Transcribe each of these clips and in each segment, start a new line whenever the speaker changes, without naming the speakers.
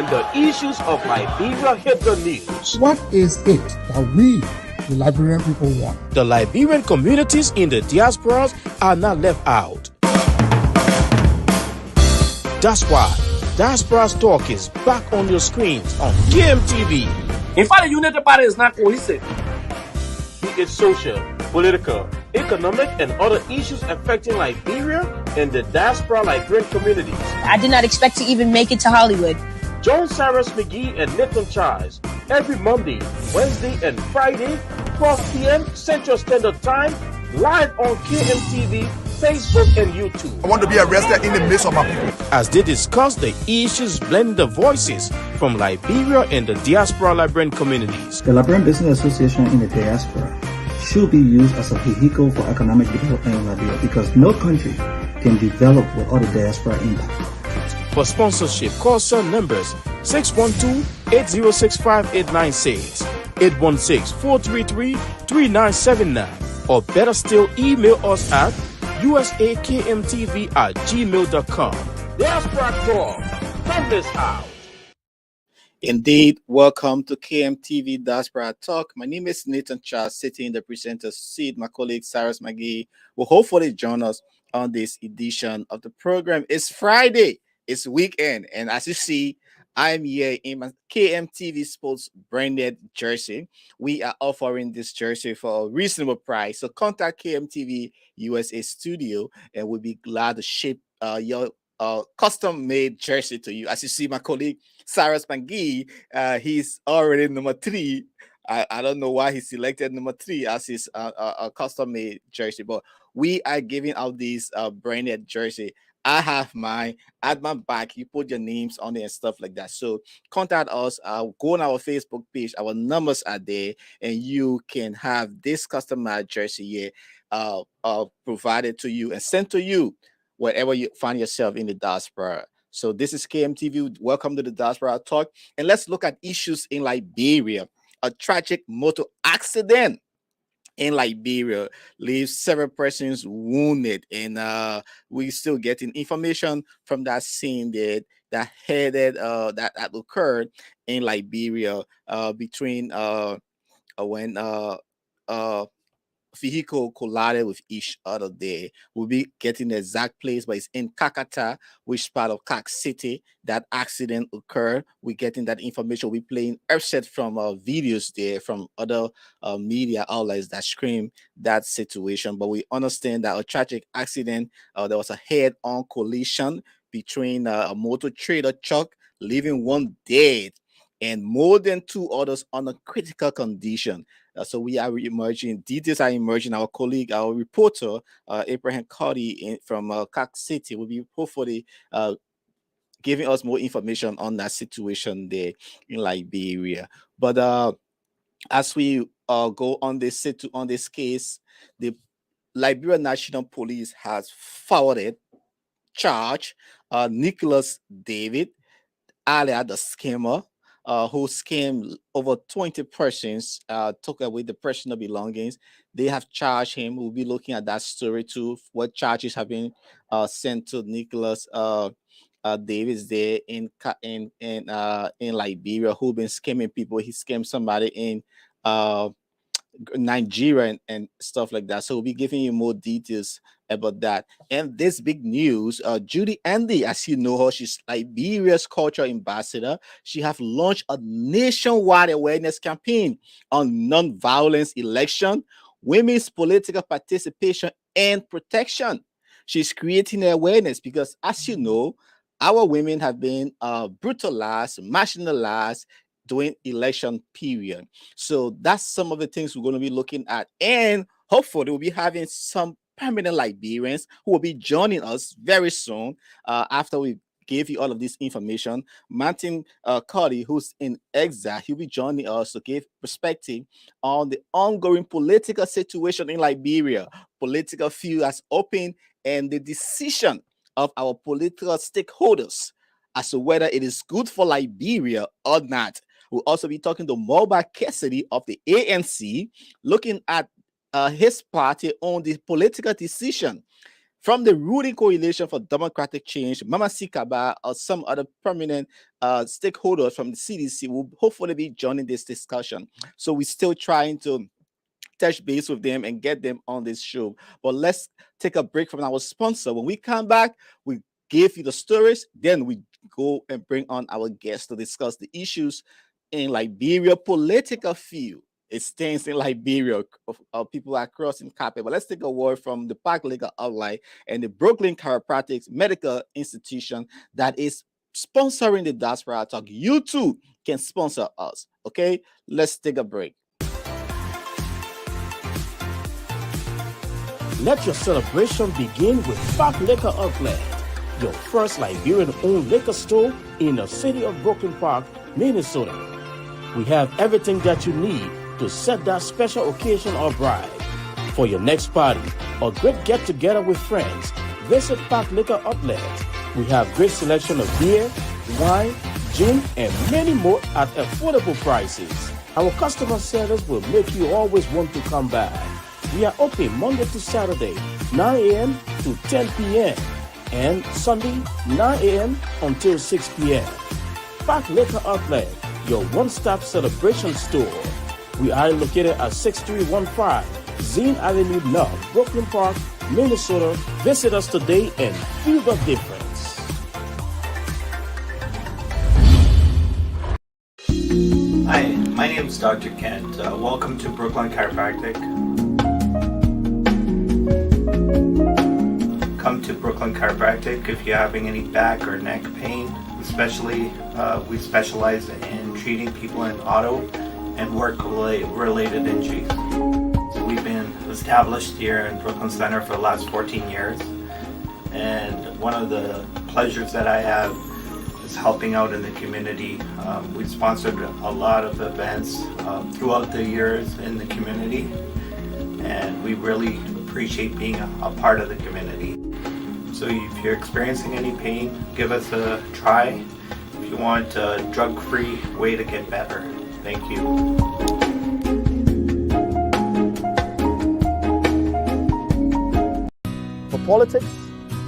when the issues of Liberia hit the news.
What is it that we, the Liberian people, want?
The Liberian communities in the diasporas are not left out. That's why Diaspora Talk is back on your screens on KMTV.
In fact, the United Party is not cohesive.
Be it social, political, economic, and other issues affecting Liberia and the diaspora Liberian communities.
I did not expect to even make it to Hollywood.
Joan Cyrus McGee and Nathan Charles every Monday, Wednesday, and Friday, 12 p.m. Central Standard Time, live on KMTV, Facebook, and YouTube.
I want to be arrested in the midst of my people.
As they discuss the issues, blending the voices from Liberia and the diaspora Liberian communities.
The Liberian Business Association in the diaspora should be used as a vehicle for economic development in Liberia because no country can develop without the diaspora impact.
For sponsorship, call cell numbers 612-806-5896, 816-433-3979, or better still, email us at usakmtv@gmail.com.
Diaspora Talk, from this house.
Indeed, welcome to KMTV Diaspora Talk. My name is Nathan Charles, sitting in the presenter's seat. My colleague Cyrus McGee will hopefully join us on this edition of the program. It's Friday, it's weekend, and as you see, I'm here in my KMTV Sports branded jersey. We are offering this jersey for a reasonable price. So contact KMTV USA Studio, and we'll be glad to ship your custom-made jersey to you. As you see, my colleague Cyrus McGee, he's already number 3. I don't know why he selected number 3 as his custom-made jersey, but we are giving out these branded jersey. I have mine at my back. You put your names on it and stuff like that. So contact us. Go on our Facebook page. Our numbers are there, and you can have this customized jersey here provided to you and sent to you wherever you find yourself in the diaspora. So this is KMTV. Welcome to the Diaspora Talk. And let's look at issues in Liberia. A tragic motor accident in Liberia leaves several persons wounded, and we're still getting information from that scene that occurred in Liberia between when vehicle collided with each other there. We'll be getting the exact place, but it's in Kakata, which part of Kak City that accident occurred. We're getting that information. We're playing offset from videos there from other media outlets that scream that situation. But we understand that a tragic accident, there was a head-on collision between a motor trailer truck, leaving one dead and more than 2 others under critical condition. So we are emerging. Details are emerging. Our colleague, our reporter, Abraham Cuddy from Kak City, will be hopefully giving us more information on that situation there in Liberia. But as we go on this case, the Liberia National Police has forwarded charge Nicholas David, alias the scammer, who scammed over 20 persons, took away the personal belongings. They have charged him. We'll be looking at that story too. What charges have been sent to Nicholas Davis there in Liberia, who been scamming people. He scammed somebody in Nigeria and stuff like that. So we'll be giving you more details about that. And this big news, Judy Andy, as you know her, she's Liberia's culture ambassador. She have launched a nationwide awareness campaign on non-violence election, women's political participation, and protection. She's creating awareness because, as you know, our women have been brutalized, marginalized during election period. So that's some of the things we're going to be looking at, and hopefully we'll be having some permanent Liberians who will be joining us very soon after we gave you all of this information. Martin Cuddy, who's in exile, he'll be joining us to give perspective on the ongoing political situation in Liberia. Political field has opened, and the decision of our political stakeholders as to whether it is good for Liberia or not. We'll also be talking to Moba Cassidy of the ANC, looking at his party on the political decision from the ruling coalition for democratic change, Mama Sikaba, or some other prominent stakeholders from the CDC will hopefully be joining this discussion. So we're still trying to touch base with them and get them on this show. But let's take a break from our sponsor. When we come back, we give you the stories, then we go and bring on our guests to discuss the issues in Liberia political field. It stands in Liberia of people are crossing carpet. But let's take a word from the Park Legal Outline and the Brooklyn Chiropractic Medical Institution that is sponsoring the Diaspora Talk. You too can sponsor us. Okay, let's take a break.
Let your celebration begin with Park Liquor Outlet, your first Liberian-owned liquor store in the city of Brooklyn Park, Minnesota. We have everything that you need to set that special occasion or bride. For your next party or great get-together with friends, visit Park Liquor Outlet. We have great selection of beer, wine, gin, and many more at affordable prices. Our customer service will make you always want to come back. We are open Monday to Saturday, 9 a.m. to 10 p.m. and Sunday, 9 a.m. until 6 p.m. Park Liquor Outlet, your one-stop celebration store. We are located at 6315 Zine Avenue North, Brooklyn Park, Minnesota. Visit us today and feel the difference.
Hi, my name is Dr. Kent. Welcome to Brooklyn Chiropractic. Come to Brooklyn Chiropractic if you're having any back or neck pain. Especially, we specialize in treating people in auto and work-related injuries. So we've been established here in Brooklyn Center for the last 14 years. And one of the pleasures that I have is helping out in the community. We've sponsored a lot of events throughout the years in the community. And we really appreciate being a part of the community. So if you're experiencing any pain, give us a try. If you want a drug-free way to get better. Thank you.
For politics,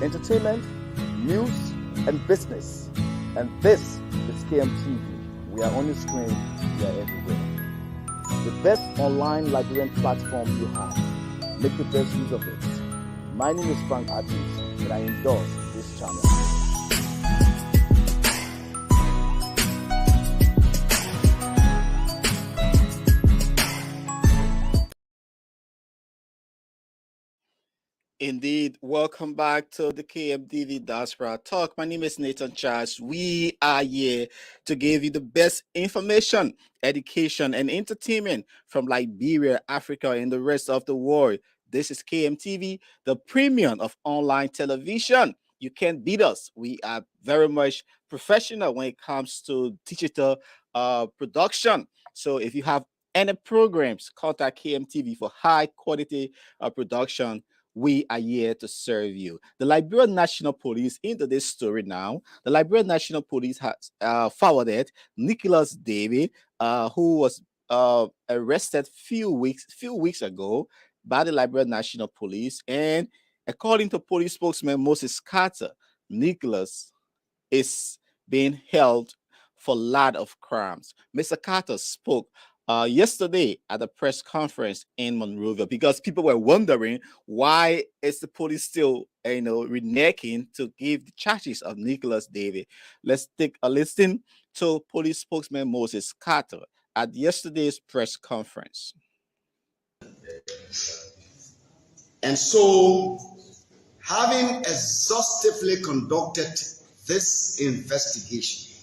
entertainment, news, and business. And this is KMTV. We are on your screen, we are everywhere. The best online Liberian platform you have. Make the best use of it. My name is Frank Adams, and I endorse this channel. Indeed, welcome back to the KMTV Diaspora Talk. My name is Nathan Charles. We are here to give you the best information, education, and entertainment from Liberia, Africa, and the rest of the world. This is KMTV, the premium of online television. You can't beat us. We are very much professional when it comes to digital production. So if you have any programs, contact KMTV for high quality production. We are here to serve you. The Liberian National Police, into this story now, the Liberian National Police has forwarded Nicholas David, who was arrested few weeks ago by the Liberian National Police. And according to police spokesman Moses Carter, Nicholas is being held for a lot of crimes. Mr. Carter spoke yesterday at a press conference in Monrovia because people were wondering why is the police still, reneging to give the charges of Nicholas David. Let's take a listen to police spokesman Moses Carter at yesterday's press conference.
And so, having exhaustively conducted this investigation,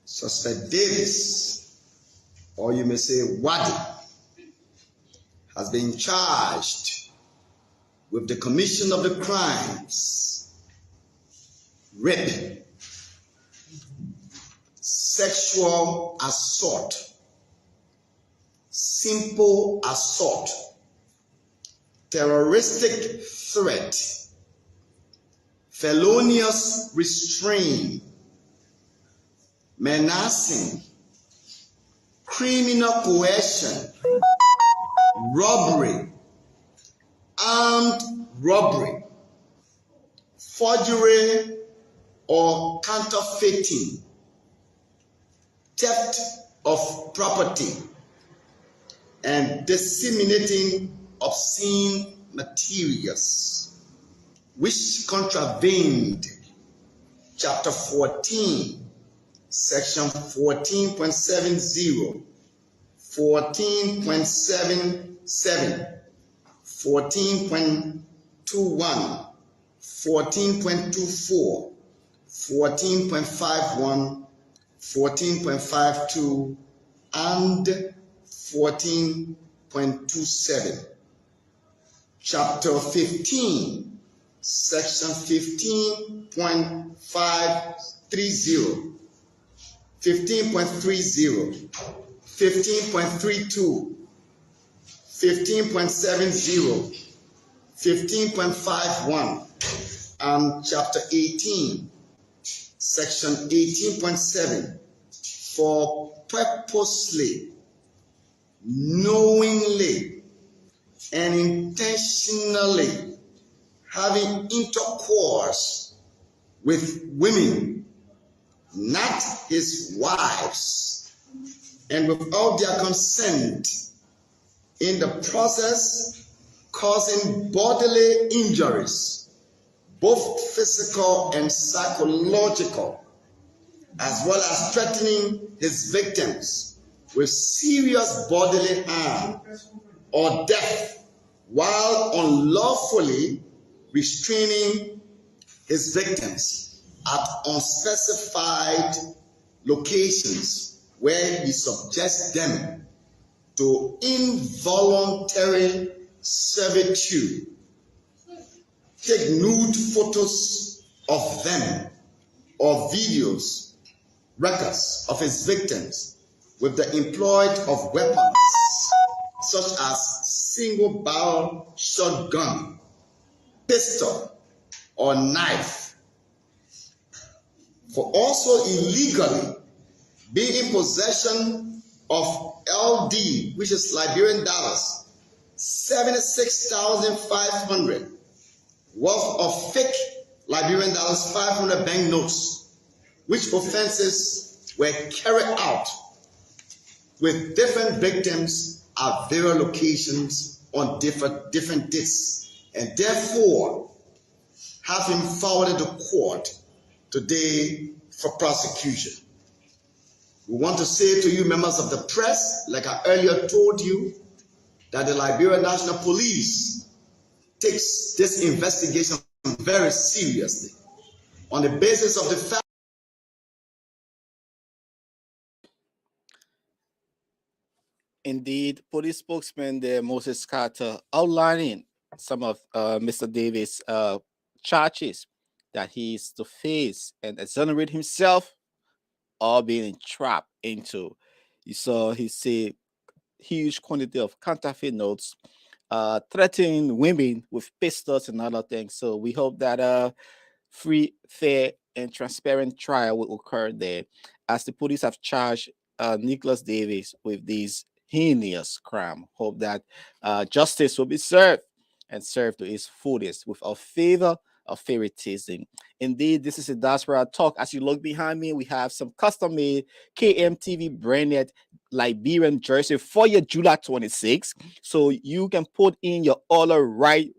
suspect Davis, or you may say Wadi, has been charged with the commission of the crimes, rape, sexual assault, simple assault, terroristic threat, felonious restraint, menacing, criminal coercion, robbery, armed robbery, forgery or counterfeiting, theft of property, and disseminating obscene materials, which contravened Chapter 14, Section 14.70, 14.77, 14.21, 14.24, 14.51, 14.52, and 14.27. Chapter 15, Section 15.530, 15.30, 15.32, 15.70, 15.51, and Chapter 18, Section 18.7, for purposely, knowingly, and intentionally having intercourse with women, not his wives, and without their consent, in the process causing bodily injuries, both physical and psychological, as well as threatening his victims with serious bodily harm or death, while unlawfully restraining his victims at unspecified locations where he subjects them to involuntary servitude. Take nude photos of them or videos, records of his victims with the employ of weapons such as single barrel shotgun, pistol, or knife, for also illegally being in possession of LD, which is Liberian dollars, 76,500 worth of fake Liberian dollars, 500 banknotes, which offenses were carried out with different victims at various locations on different dates, and therefore have him forwarded to court today for prosecution. We want to say to you, members of the press, like I earlier told you, that the Liberian National Police takes this investigation very seriously on the basis of the fact.
Indeed, police spokesman there, Moses Carter, outlining some of Mr. Davis' charges that he is to face and exonerate himself or being entrapped into. You saw he said huge quantity of counterfeit notes, threatening women with pistols and other things. So we hope that free, fair, and transparent trial will occur there, as the police have charged Nicholas Davis with these heinous crime. Hope that justice will be served and served to his fullest without favor or favoritism. Indeed, this is a Diaspora Talk. As you look behind me, we have some custom-made KMTV branded Liberian jersey for your July 26th. So you can put in your order right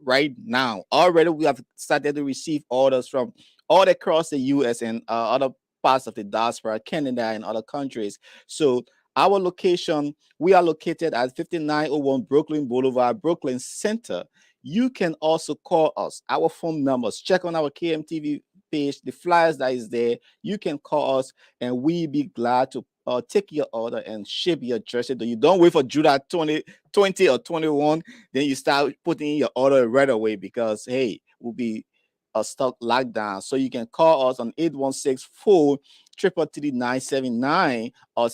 now. Already we have started to receive orders from all across the US and other parts of the diaspora, Canada and other countries. So our location, we are located at 5901 Brooklyn Boulevard, Brooklyn Center. You can also call us. Our phone numbers, check on our KMTV page, the flyers that is there. You can call us and we be glad to take your order and ship your jersey. You don't wait for July 20 or 21. Then you start putting in your order right away, because, hey, we'll be a stock lockdown. So you can call us on 816-433-979 or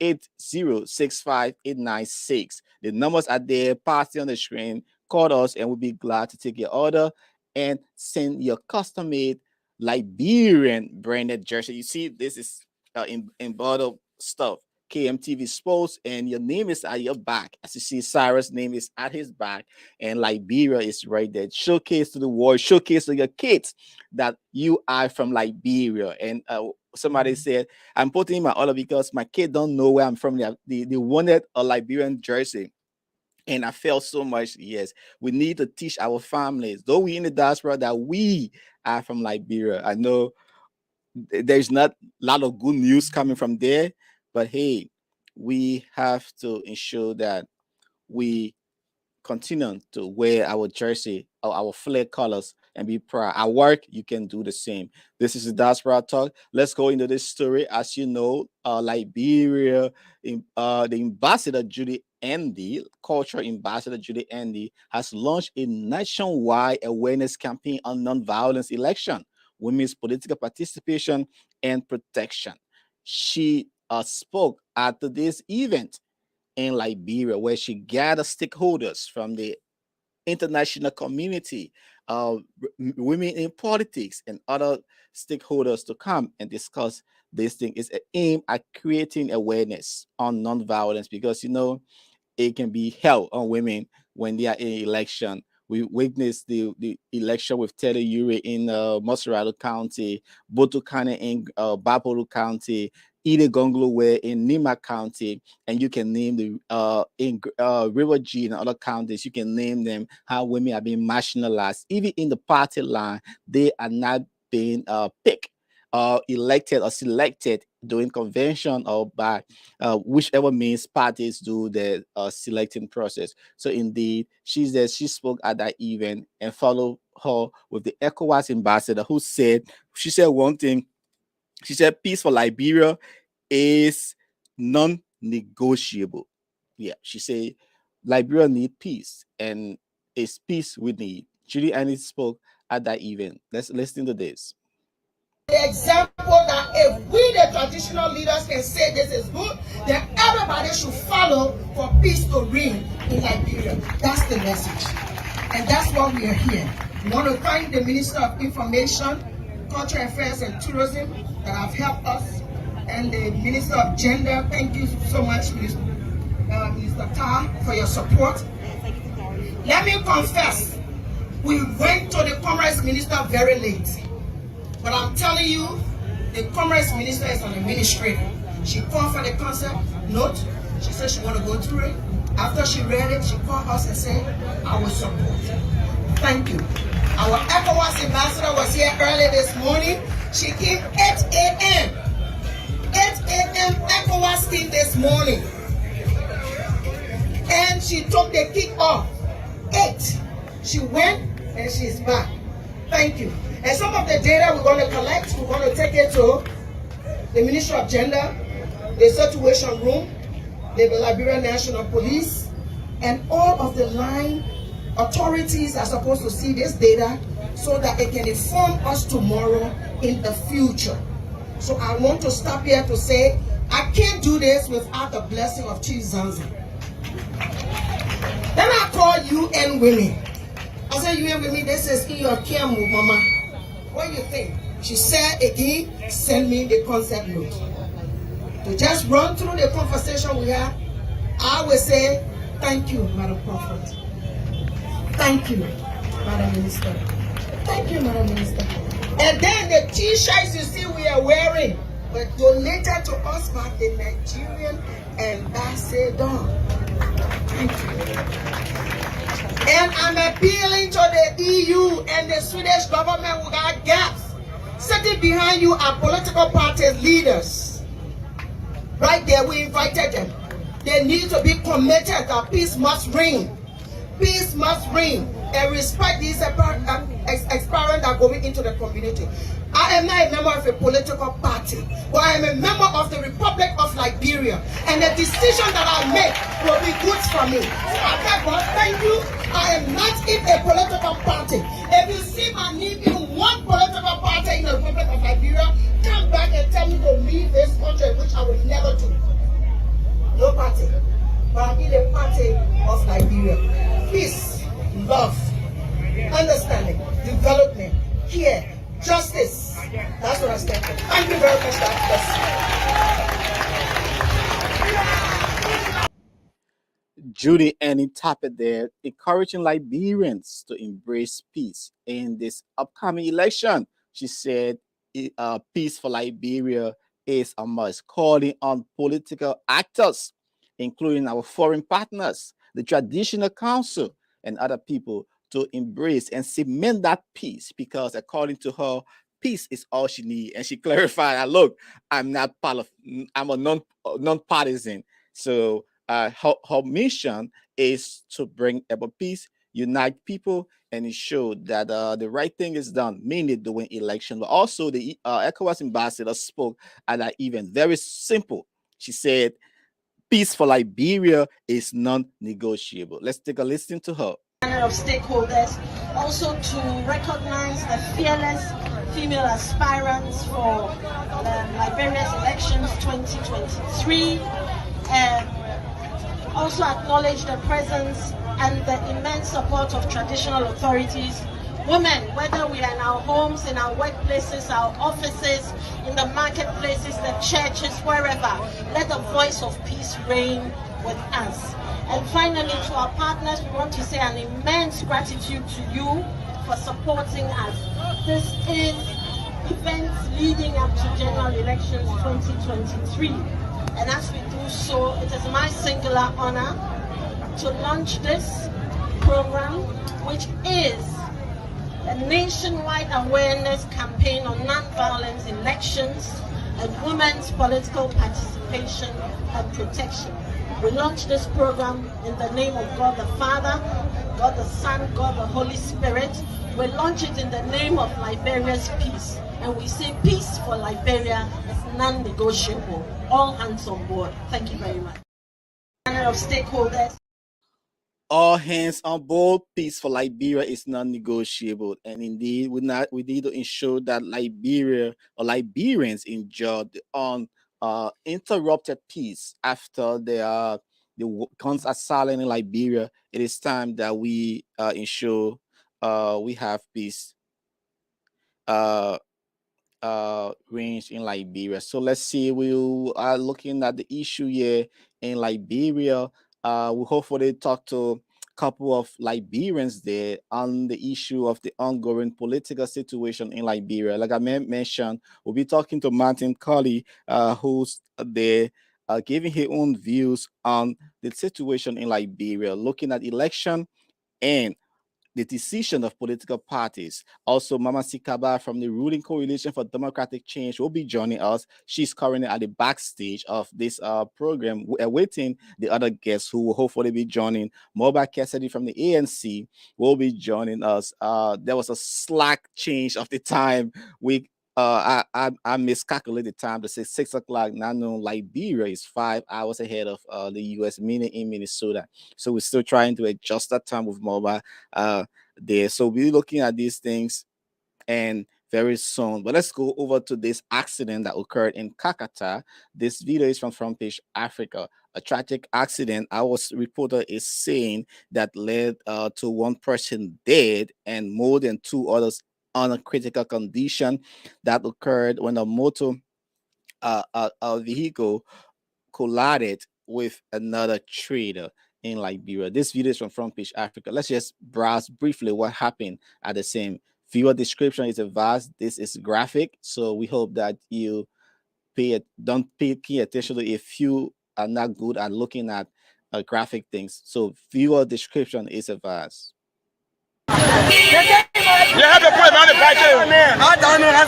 612-8065-896. The numbers are there, passing on the screen. Call us and we'll be glad to take your order and send your custom-made Liberian branded jersey. You see, this is in bottle stuff. KMTV's post, and your name is at your back. As you see, Cyrus' name is at his back, and Liberia is right there. Showcase to the world, showcase to your kids that you are from Liberia. And somebody said, I'm putting my order because my kids don't know where I'm from. They wanted a Liberian jersey. And I felt so much, yes, we need to teach our families, though we in the diaspora, that we are from Liberia. I know there's not a lot of good news coming from there, but hey, we have to ensure that we continue to wear our jersey or our flag colors and be proud. At work, you can do the same. This is the Diaspora Talk. Let's go into this story. As you know, Liberia, the ambassador Judy Andy, cultural ambassador Judy Andy, has launched a nationwide awareness campaign on nonviolence election, women's political participation, and protection. She spoke at today's event in Liberia, where she gathered stakeholders from the international community, women in politics, and other stakeholders to come and discuss this thing. It's an aim at creating awareness on nonviolence, because you know it can be hell on women when they are in election. We witnessed the election with Teddy Ure in Moserado County, Boto County in Bapolu County, Ide Gonglowe in Nima County, and you can name the in River G and other counties. You can name them, how women are being marginalized. Even in the party line, they are not being picked, elected or selected during convention or by whichever means parties do the selecting process. So indeed, she spoke at that event, and followed her with the ECOWAS ambassador, who said, she said one thing. She said, peace for Liberia is non-negotiable. Yeah, she said, Liberia need peace, and it's peace we need. Judy Annie spoke at that event. Let's listen to this.
The example that if we, the traditional leaders, can say this is good, then everybody should follow for peace to reign in Liberia. That's the message. And that's why we are here. We want to thank the Minister of Information, Cultural Affairs and Tourism that have helped us, and the Minister of Gender. Thank you so much, Minister Tar, for your support. Let me confess, we went to the Commerce Minister very late. But I'm telling you, the Commerce Minister is an administrator. She called for the concept note. She said she want to go through it. After she read it, she called us and said, I will support. Thank you. Our ECOWAS ambassador was here early this morning. She came 8 a.m. 8 a.m. ECOWAS team this morning. And she took the kick off. 8. She went and she's back. Thank you. And some of the data we're going to collect, we're going to take it to the Ministry of Gender, the Situation Room, the Liberian National Police, and all of the line authorities are supposed to see this data so that it can inform us tomorrow in the future. So I want to stop here to say, I can't do this without the blessing of Chief Zanzi. Then I call UN Women. I said, UN Women, this is in your care move, Mama. What do you think? She said again, send me the concept note. To just run through the conversation we had, I will say, thank you, Madam Prophet. Thank you, Madam Minister. Thank you, Madam Minister. And then the t-shirts you see we are wearing were donated to us by the Nigerian ambassador. Thank you. And I'm appealing to the EU and the Swedish government who got gaps. Sitting behind you are political party leaders. Right there, we invited them. They need to be committed that peace must reign. Peace must reign and respect these experiments that are going into the community. I am not a member of a political party, but I am a member of the Republic of Liberia, and the decision that I make will be good for me. So I thank you. I am not in a political party. If you see my name in one political party in the Republic of Liberia, come back and tell me to leave this country, which I will never do. No party, but I'm in a party of Liberia. Peace, love, understanding, development, care, justice. That's what I stand for. Thank you very much, Dr.
Judy Annie Tappet there, encouraging Liberians to embrace peace in this upcoming election. She said, peace for Liberia is a must, calling on political actors, including our foreign partners, the traditional council, and other people to embrace and cement that peace, because according to her, peace is all she needs. And she clarified, look, I'm not part of, I'm a non-partisan. So her mission is to bring about peace, unite people, and ensure that the right thing is done, mainly during election. But also the ECOWAS ambassador spoke at that event. Very simple. She said, peace for Liberia is non-negotiable. Let's take a listen to her.
Of stakeholders, also to recognize the fearless female aspirants for Liberia's elections 2023, and also acknowledge the presence and the immense support of traditional authorities. Women, whether we are in our homes, in our workplaces, our offices, in the marketplaces, the churches, wherever, let the voice of peace reign with us. And finally, to our partners, we want to say an immense gratitude to you for supporting us. This is events leading up to general elections 2023. And as we do so, it is my singular honor to launch this program, which is a nationwide awareness campaign on nonviolent elections and women's political participation and protection. We launch this program in the name of God the Father, God the Son, God the Holy Spirit. We launch it in the name of Liberia's peace. And we say peace for Liberia is non-negotiable. All hands on board. Thank you very much. Of stakeholders.
All hands on board. Peace for Liberia is non-negotiable, and indeed, we need to ensure that Liberia or Liberians enjoy the uninterrupted peace after the guns are silent in Liberia. It is time that we ensure we have peace range in Liberia. So let's see. We are looking at the issue here in Liberia. We hopefully talk to a couple of Liberians there on the issue of the ongoing political situation in Liberia. Like I mentioned, we'll be talking to Martin Colley, who's there giving his own views on the situation in Liberia, looking at election and the decision of political parties. Also, Mama Sikaba from the ruling Coalition for Democratic Change will be joining us. She's currently at the backstage of this program, awaiting the other guests who will hopefully be joining. Moba Cassidy from the ANC will be joining us. There was a slack change of the time. I miscalculated the time to say 6 o'clock. Now known Liberia is 5 hours ahead of the U.S., meaning in Minnesota. So we're still trying to adjust that time with mobile there. So we're looking at these things and very soon. But let's go over to this accident that occurred in Kakata. This video is from Front Page Africa. A tragic accident, our reporter is saying, that led to one person dead and more than 2 others on a critical condition. That occurred when a motor a vehicle collided with another trailer in Liberia. This video is from Front Page Africa. Let's just browse briefly what happened at the same. Viewer description is advised. This is graphic, so we hope that you don't pay key attention to if you are not good at looking at graphic things. So viewer description is advised.
You have a point on the back. I don't know how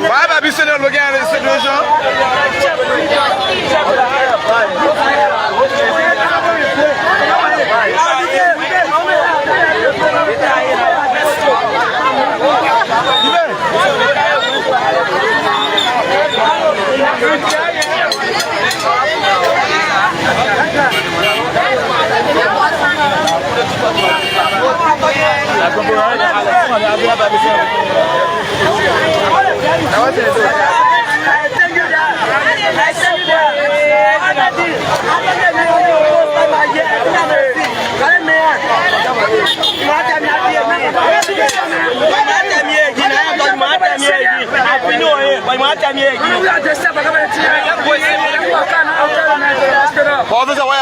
why have you seen them looking at this situation?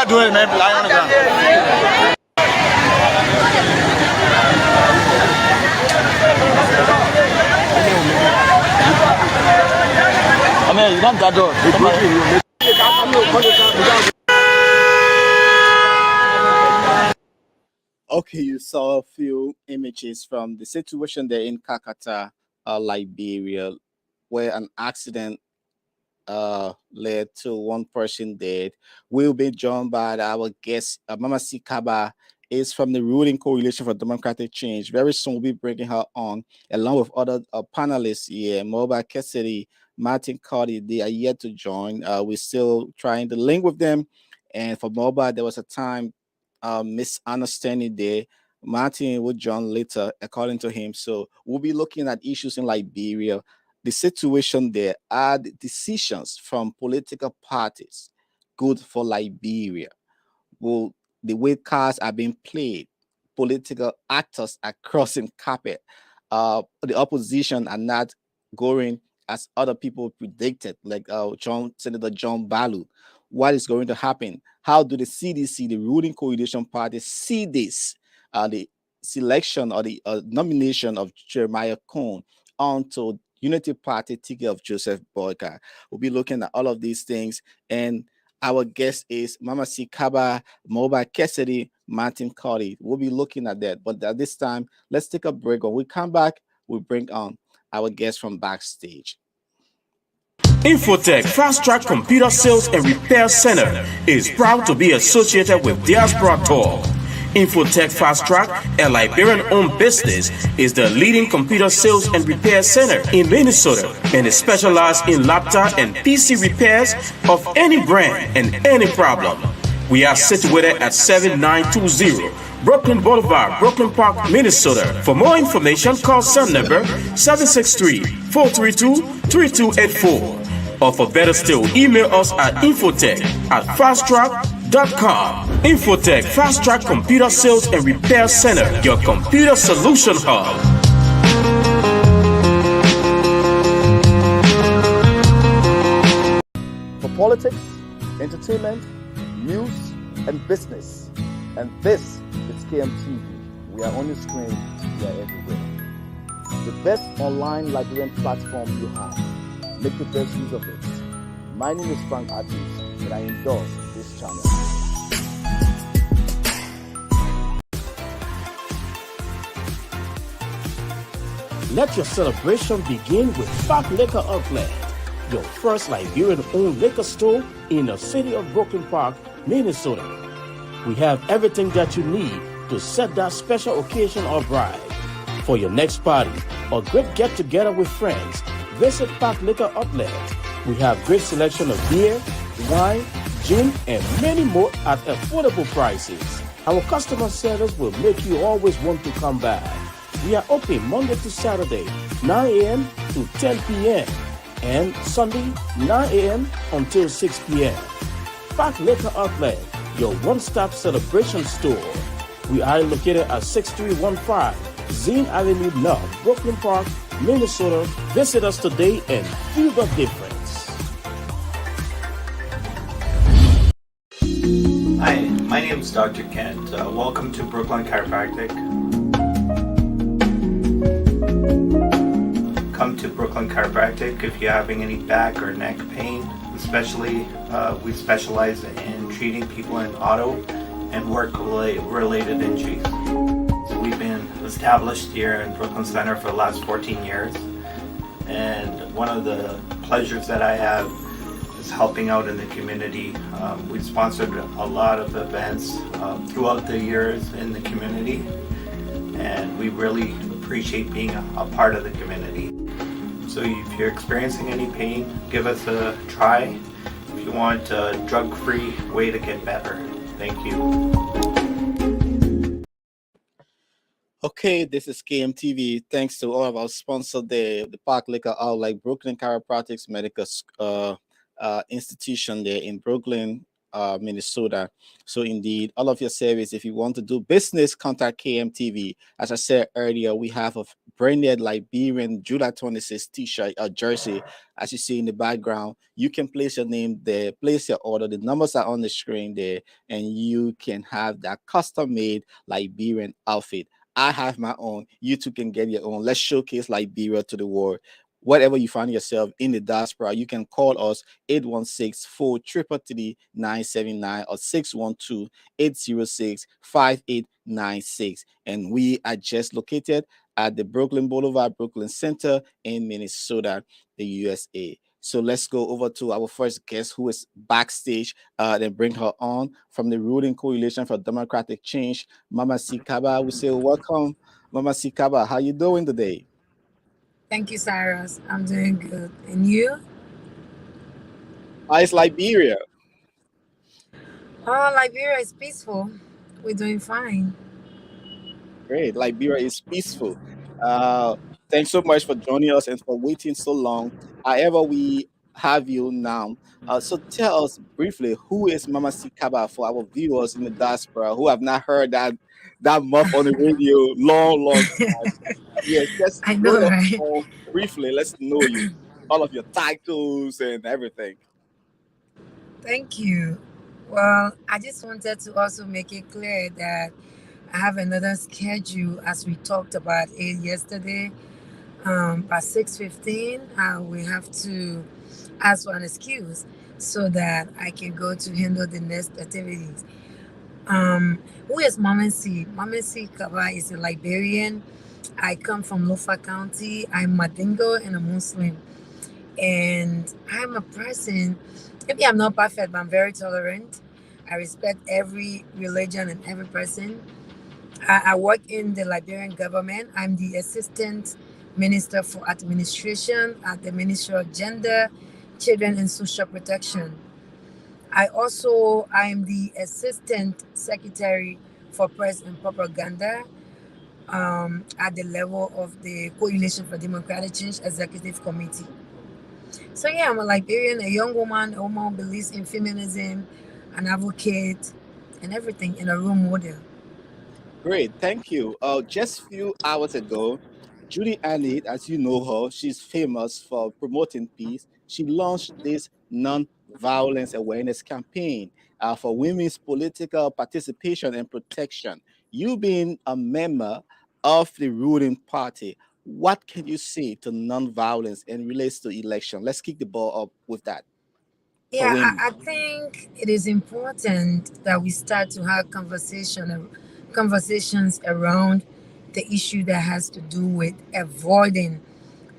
not doing it, man. Lying on the ground. I mean, you don't that door.
Okay, you saw a few images from the situation there in Kakata, Liberia, where an accident led to one person dead. We'll be joined by our guest, Mama Sikaba, is from the ruling coalition for democratic change. Very soon we'll be bringing her on, along with other panelists here, Mobile Cassidy, Martin Cardi. They are yet to join. We're still trying to link with them. And for Mobile, there was a time misunderstanding there. Martin will join later, according to him. So we'll be looking at issues in Liberia, the situation there. Are the decisions from political parties good for Liberia? Will the way cards are being played, political actors are crossing carpet, the opposition are not going as other people predicted, like Senator John Balu. What is going to happen? How do the CDC, the ruling coalition party, see this? The selection or the nomination of Jeremiah Cohn onto Unity Party ticket of Joseph Boyka. We'll be looking at all of these things. And our guest is Mama Sikaba, Mobile Cassidy, Martin Cardi. We'll be looking at that. But at this time, let's take a break. When we come back, we'll bring on our guest from backstage.
Infotech Fast Track Computer Sales and Repair Center is proud to be associated with Diaspora Talk. Infotech Fast Track, a Liberian-owned business, is the leading computer sales and repair center in Minnesota and is specialized in laptop and PC repairs of any brand and any problem. We are situated at 7920 Brooklyn Boulevard, Brooklyn Park, Minnesota. For more information, call cell number 763-432-3284. Or for better still, email us at infotech@fasttrack.com. Infotech Fast Track Computer Sales and Repair Center, your computer solution hub.
For politics, entertainment, news, and business. And this is KMTV. We are on your screen, we are everywhere. The best online Liberian platform you have. Make the best use of it. My name is Frank Adams, and I endorse this channel.
Let your celebration begin with Fat Liquor Outlet, your first Liberian-owned liquor store in the city of Brooklyn Park, Minnesota. We have everything that you need to set that special occasion or bride. For your next party or great get-together with friends, visit Park Liquor Outlet. We have great selection of beer, wine, gin, and many more at affordable prices. Our customer service will make you always want to come back. We are open Monday to Saturday, 9 a.m. to 10 p.m. and Sunday, 9 a.m. until 6 p.m. Park Liquor Outlet, your one-stop celebration store. We are located at 6315 Zine Avenue North, Brooklyn Park, Minnesota. Visit us today and feel the difference.
Hi, my name is Dr. Kent. Welcome to Brooklyn Chiropractic. Come to Brooklyn Chiropractic if you're having any back or neck pain. Especially, we specialize in treating people in auto and work-related injuries. We've been established here in Brooklyn Center for the last 14 years, and one of the pleasures that I have is helping out in the community. We've sponsored a lot of events throughout the years in the community, and we really appreciate being a part of the community. So if you're experiencing any pain, give us a try if you want a drug-free way to get better. Thank you.
Okay, this is KMTV. Thanks to all of our sponsors there, the Park Liquor Outlet, Brooklyn Chiropractic Medical Institution there in Brooklyn, Minnesota. So indeed, all of your service, if you want to do business, contact KMTV. As I said earlier, we have a branded Liberian July 26 t-shirt or jersey, as you see in the background. You can place your name there, place your order. The numbers are on the screen there, and you can have that custom-made Liberian outfit. I have my own. You too can get your own. Let's showcase Liberia to the world. Whatever you find yourself in the diaspora, you can call us 816-433-979 or 612-806-5896. And we are just located at the Brooklyn Boulevard, Brooklyn Center in Minnesota, the USA. So let's go over to our first guest who is backstage, then bring her on from the Ruling Coalition for Democratic Change, Mama Sikaba. We say welcome, Mama Sikaba. How you doing today?
Thank you, Cyrus. I'm doing good. And you?
How is Liberia?
Oh, Liberia is peaceful. We're doing fine.
Great. Liberia is peaceful. Uh, Thanks so much for joining us and for waiting so long. However, we have you now. So tell us briefly, who is Mama Sikaba for our viewers in the diaspora who have not heard that muff on the radio long time. Yes, just
I
blow
know,
your
right?
horn briefly. Let's know you, all of your titles and everything.
Thank you. Well, I just wanted to also make it clear that I have another schedule as we talked about it yesterday. By 6:15, we have to ask for an excuse so that I can go to handle the next activities. Who is Mama C? Mama C Kaba is a Liberian. I come from Lofa County. I'm Madingo and a Muslim. And I'm a person, maybe I'm not perfect, but I'm very tolerant. I respect every religion and every person. I work in the Liberian government. I'm the Assistant Minister for Administration at the Ministry of Gender, Children and Social Protection. I'm the Assistant Secretary for Press and Propaganda at the level of the Coalition for Democratic Change Executive Committee. So yeah, I'm a Liberian, a young woman, a woman who believes in feminism, an advocate, and everything, and a role model.
Great, thank you. Just a few hours ago, Judy Anit, as you know her, she's famous for promoting peace. She launched this non-violence awareness campaign for women's political participation and protection. You being a member of the ruling party, what can you say to non-violence and relates to election? Let's kick the ball up with that for
Yeah,
women.
I think it is important that we start to have conversations around the issue that has to do with avoiding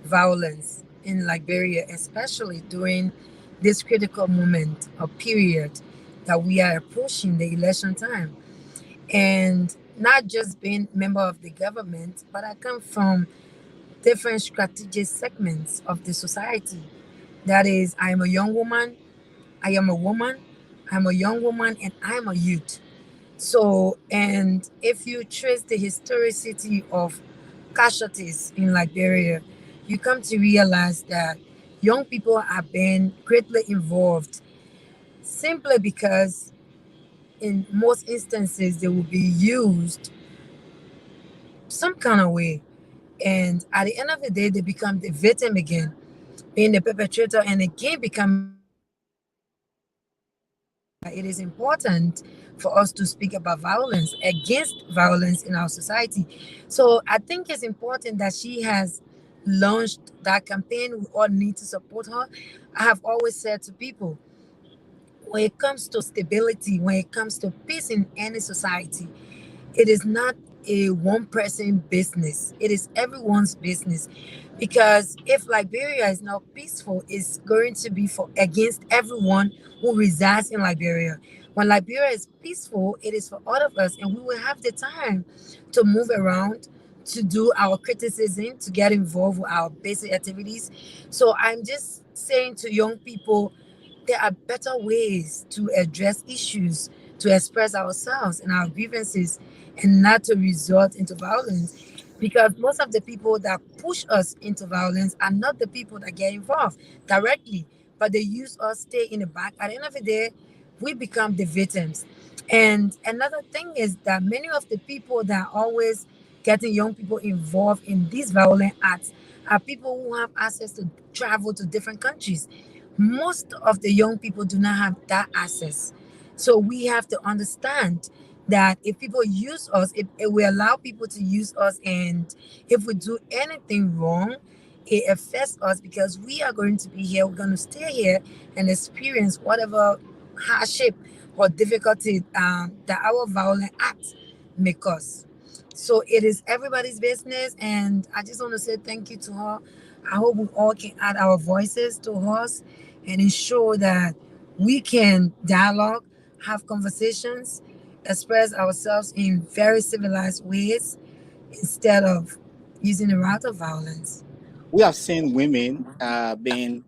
violence in Liberia, especially during this critical moment or period that we are approaching the election time. And not just being member of the government, but I come from different strategic segments of the society. That is, I am a young woman, I am a woman, I'm a young woman, and I'm a youth. So, and if you trace the historicity of casualties in Liberia, you come to realize that young people have been greatly involved simply because, in most instances, they will be used some kind of way. And at the end of the day, they become the victim again, being the perpetrator, and again become. It is important for us to speak about violence, against violence in our society. So I think it's important that she has launched that campaign. We all need to support her. I have always said to people, when it comes to stability, when it comes to peace in any society, it is not a one person business. It is everyone's business. Because if Liberia is not peaceful, it's going to be for against everyone who resides in Liberia. When Liberia is peaceful, it is for all of us, and we will have the time to move around, to do our criticism, to get involved with our basic activities. So I'm just saying to young people, there are better ways to address issues, to express ourselves and our grievances, and not to resort into violence. Because most of the people that push us into violence are not the people that get involved directly, but they use us, stay in the back. At the end of the day, we become the victims. And another thing is that many of the people that always getting young people involved in these violent acts are people who have access to travel to different countries. Most of the young people do not have that access. So we have to understand that if people use us, if we allow people to use us, and if we do anything wrong, it affects us because we are going to be here, we're going to stay here and experience whatever hardship or difficulty that our violent acts may cause. So it is everybody's business, and I just want to say thank you to her. I hope we all can add our voices to hers and ensure that we can dialogue, have conversations, express ourselves in very civilized ways instead of using the route of violence.
We have seen women being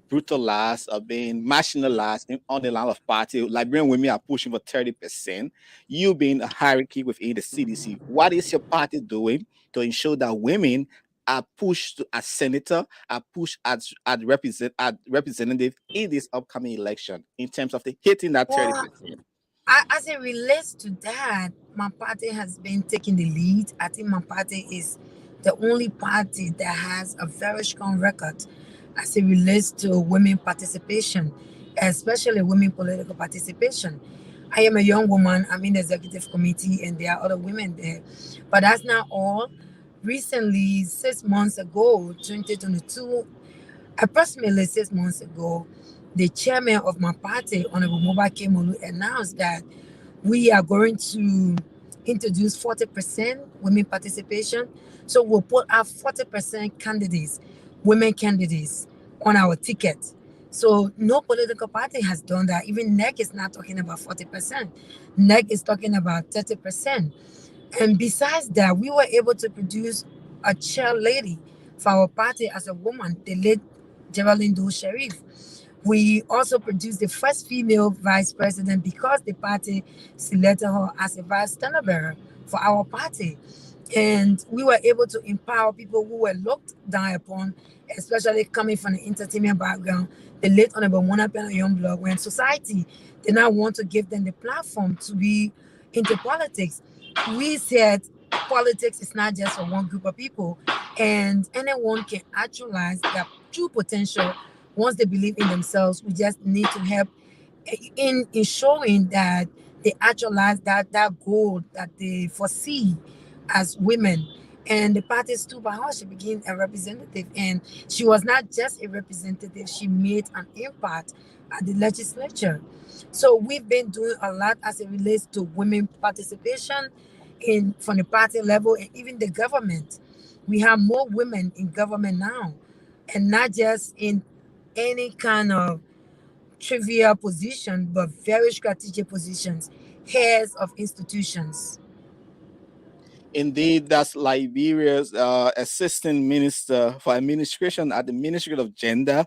brutalized or being marginalized on the line of party. Liberian women are pushing for 30%. You being a hierarchy within the CDC, what is your party doing to ensure that women are pushed to as senator, are pushed as representative in this upcoming election in terms of the hitting that 30%?
As it relates to that, my party has been taking the lead. I think my party is the only party that has a very strong record as it relates to women participation, especially women political participation. I am a young woman. I'm in the executive committee, and there are other women there. But that's not all. Recently, 6 months ago, 2022, approximately 6 months ago, the chairman of my party, Honorable Moba Kemolu, announced that we are going to introduce 40% women participation. So we'll put our 40% candidates, women candidates, on our ticket. So no political party has done that. Even NEC is not talking about 40%. NEC is talking about 30%. And besides that, we were able to produce a chair lady for our party as a woman, the late Geraldine Doe Sharif. We also produced the first female vice president because the party selected her as a vice standard bearer for our party. And we were able to empower people who were looked down upon, especially coming from the entertainment background. The late Honorable Mona Pena Youngblood, when society did not want to give them the platform to be into politics, we said politics is not just for one group of people, and anyone can actualize their true potential once they believe in themselves. We just need to help in showing that they actualize that goal that they foresee as women. And the party stood by her. She became a representative, and she was not just a representative, she made an impact at the legislature. So we've been doing a lot as it relates to women participation in from the party level and even the government. We have more women in government now, and not just in any kind of trivial position, but very strategic positions, heads of institutions.
Indeed, that's Liberia's assistant minister for administration at the Ministry of Gender.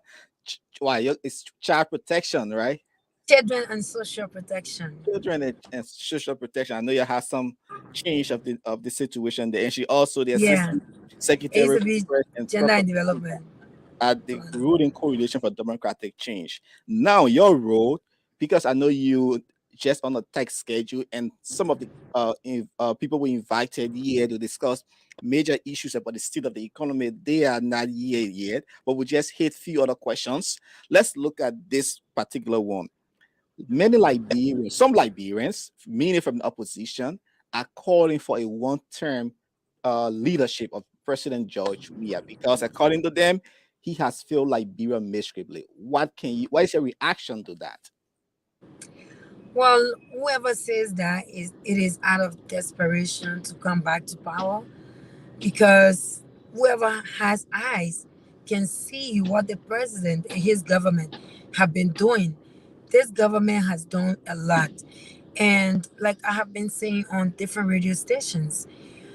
It's child protection, right?
Children and social protection.
Children and social protection. I know you have some change of the situation there, and she also the assistant secretary
It used to be
and
gender and development
at the ruling coalition for democratic change. Now your role, because I know you just on a tight schedule, and some of the people we invited here to discuss major issues about the state of the economy, they are not here yet, but we just hit few other questions. Let's look at this particular one. Many Liberians, some Liberians, meaning from the opposition, are calling for a one-term leadership of President George Weah, because according to them, he has failed Liberia miserably. What is your reaction to that?
Well, whoever says that it is out of desperation to come back to power, because whoever has eyes can see what the president and his government have been doing. This government has done a lot. And like I have been saying on different radio stations,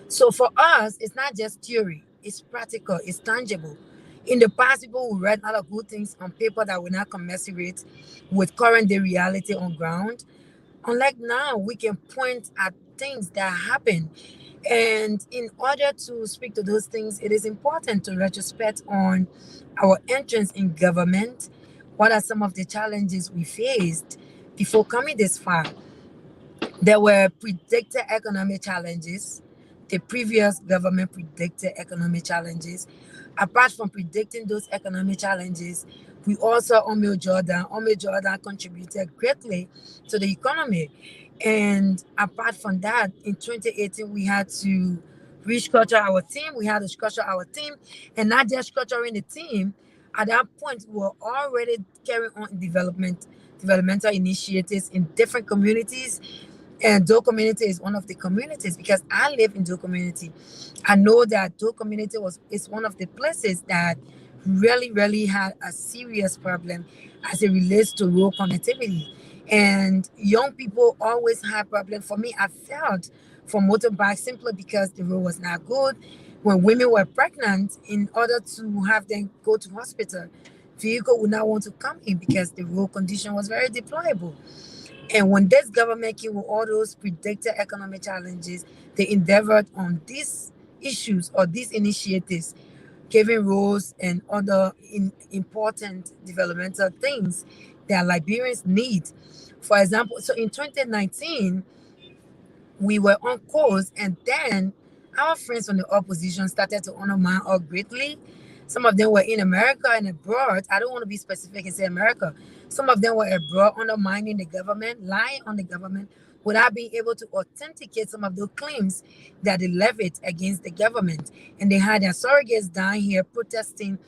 so for us, it's not just theory, it's practical, it's tangible. In the past, people will write a lot of good things on paper that will not commensurate with current day reality on ground. Unlike now, we can point at things that happen. And in order to speak to those things, it is important to retrospect on our entrance in government. What are some of the challenges we faced before coming this far? There were predicted economic challenges. the previous government predicted economic challenges. Apart from predicting those economic challenges, we also Omeo Jordan contributed greatly to the economy. And apart from that, in 2018, we had to restructure our team. We had to structure our team, and not just structuring the team. At that point, we were already carrying on developmental initiatives in different communities, and Doe community is one of the communities because I live in Doe community. I know that Doe community is one of the places that really had a serious problem as it relates to road connectivity. And young people always have problems. For me, I felt for motorbikes simply because the road was not good. When women were pregnant, in order to have them go to hospital, vehicle would not want to come in because the road condition was very deplorable. And when this government came with all those predicted economic challenges, they endeavored on these issues or these initiatives, giving roles and other important developmental things that Liberians need. For example, so in 2019, we were on course, and then our friends from the opposition started to undermine us greatly. Some of them were in America and abroad. I don't want to be specific and say America. Some of them were abroad undermining the government, lying on the government, without being able to authenticate some of those claims that they levied against the government. And they had their surrogates down here protesting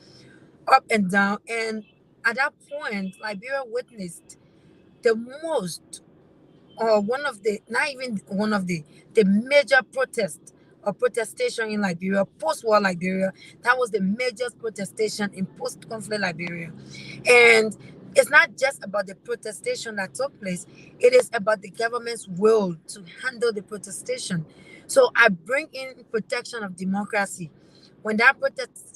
up and down. And at that point, Liberia witnessed the most, or one of the, not even one of the major protest or protestation in Liberia, post-war Liberia. That was the major protestation in post-conflict Liberia. And it's not just about the protestation that took place, it is about the government's will to handle the protestation. So I bring in protection of democracy. When that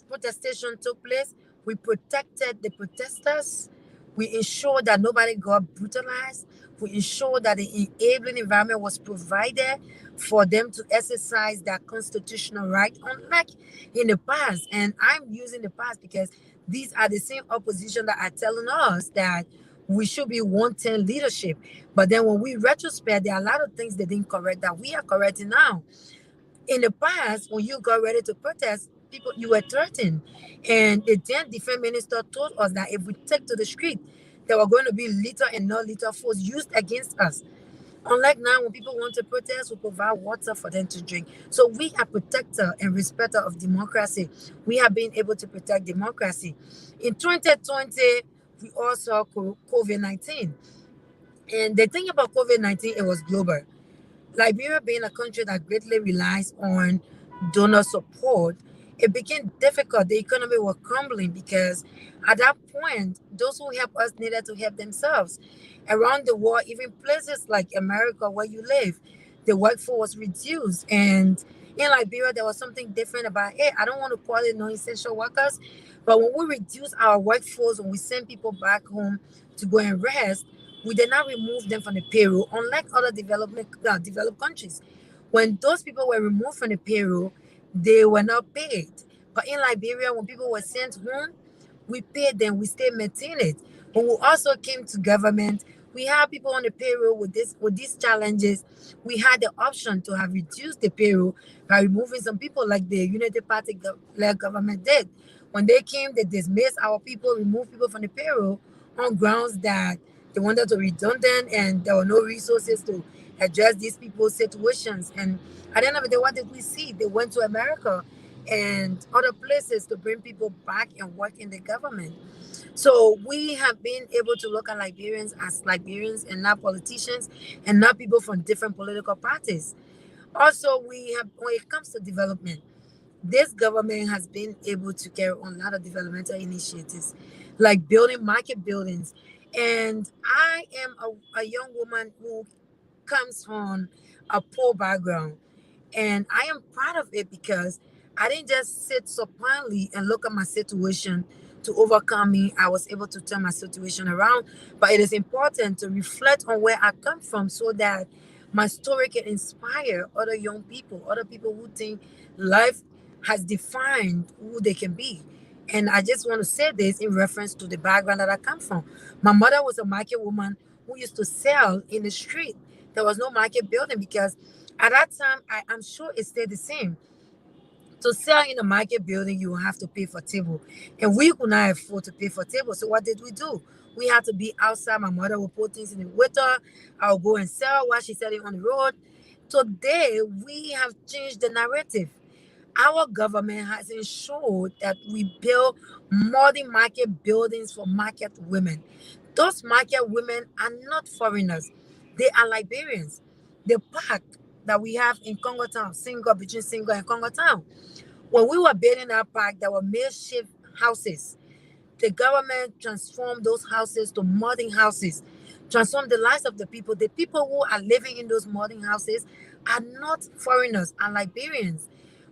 protestation took place, we protected the protesters. We ensured that nobody got brutalized. We ensured that the enabling environment was provided for them to exercise their constitutional right, unlike in the past. And I'm using the past because these are the same opposition that are telling us that we should be wanting leadership. But then when we retrospect, there are a lot of things they didn't correct that we are correcting now. In the past, when you got ready to protest, people, you were threatened. And the then defense minister told us that if we take to the street, there were going to be lethal and non-lethal force used against us. Unlike now, when people want to protest, we provide water for them to drink. So we are protector and respecter of democracy. We have been able to protect democracy. In 2020, we also COVID-19. And the thing about COVID-19, it was global. Liberia being a country that greatly relies on donor support, it became difficult. The economy was crumbling because at that point, those who help us needed to help themselves. Around the world, even places like America where you live, the workforce was reduced. And in Liberia, there was something different about, hey, I don't want to call it non-essential workers, but when we reduce our workforce, when we send people back home to go and rest, we did not remove them from the payroll, unlike other developed countries. When those people were removed from the payroll, they were not paid. But in Liberia, when people were sent home, we paid them, we still maintained it. When we also came to government, we had people on the payroll with these challenges. We had the option to have reduced the payroll by removing some people like the Unity Party led government did. When they came, they dismissed our people, removed people from the payroll on grounds that they wanted to be redundant and there were no resources to address these people's situations. And at the end of the day, what did we see? They went to America and other places to bring people back and work in the government. So we have been able to look at Liberians as Liberians and not politicians and not people from different political parties. Also, we have, when it comes to development, this government has been able to carry on a lot of developmental initiatives, like building market buildings. And I am a young woman who comes from a poor background. And I am proud of it because I didn't just sit supinely and look at my situation to overcome me. I was able to turn my situation around. But it is important to reflect on where I come from so that my story can inspire other young people, other people who think life has defined who they can be. And I just want to say this in reference to the background that I come from. My mother was a market woman who used to sell in the street. There was no market building because At that time, I'm sure it stayed the same. To sell in a market building, you will have to pay for table. And we could not afford to pay for table. So what did we do? We had to be outside. My mother would put things in the waiter. I'll go and sell while she's selling on the road. Today, we have changed the narrative. Our government has ensured that we build modern market buildings for market women. Those market women are not foreigners. They are Liberians. The park that we have in Congo Town, between Singo and Congo Town. When we were building our park, there were makeshift houses. The government transformed those houses to modern houses, transformed the lives of the people. The people who are living in those modern houses are not foreigners, are Liberians.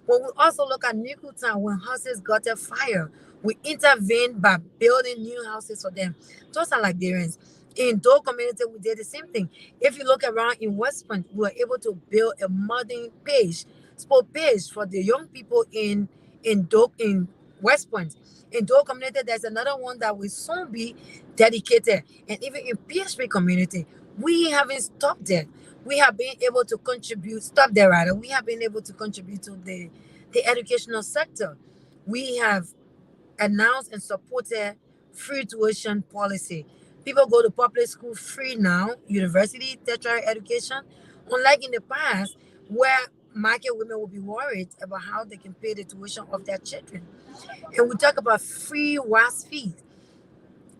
When we also look at Nickel Town, when houses got a fire, we intervened by building new houses for them. Those are Liberians. In Dole community, we did the same thing. If you look around in West Point, we were able to build a modern sport page for the young people in West Point. In Dole community, there's another one that will soon be dedicated. And even in PHP community, we haven't stopped there. We have been able to contribute, stop there rather. We have been able to contribute to the educational sector. We have announced and supported free tuition policy. People go to public school free now, university, tertiary education, unlike in the past where market women will be worried about how they can pay the tuition of their children. And we talk about free WAS fees.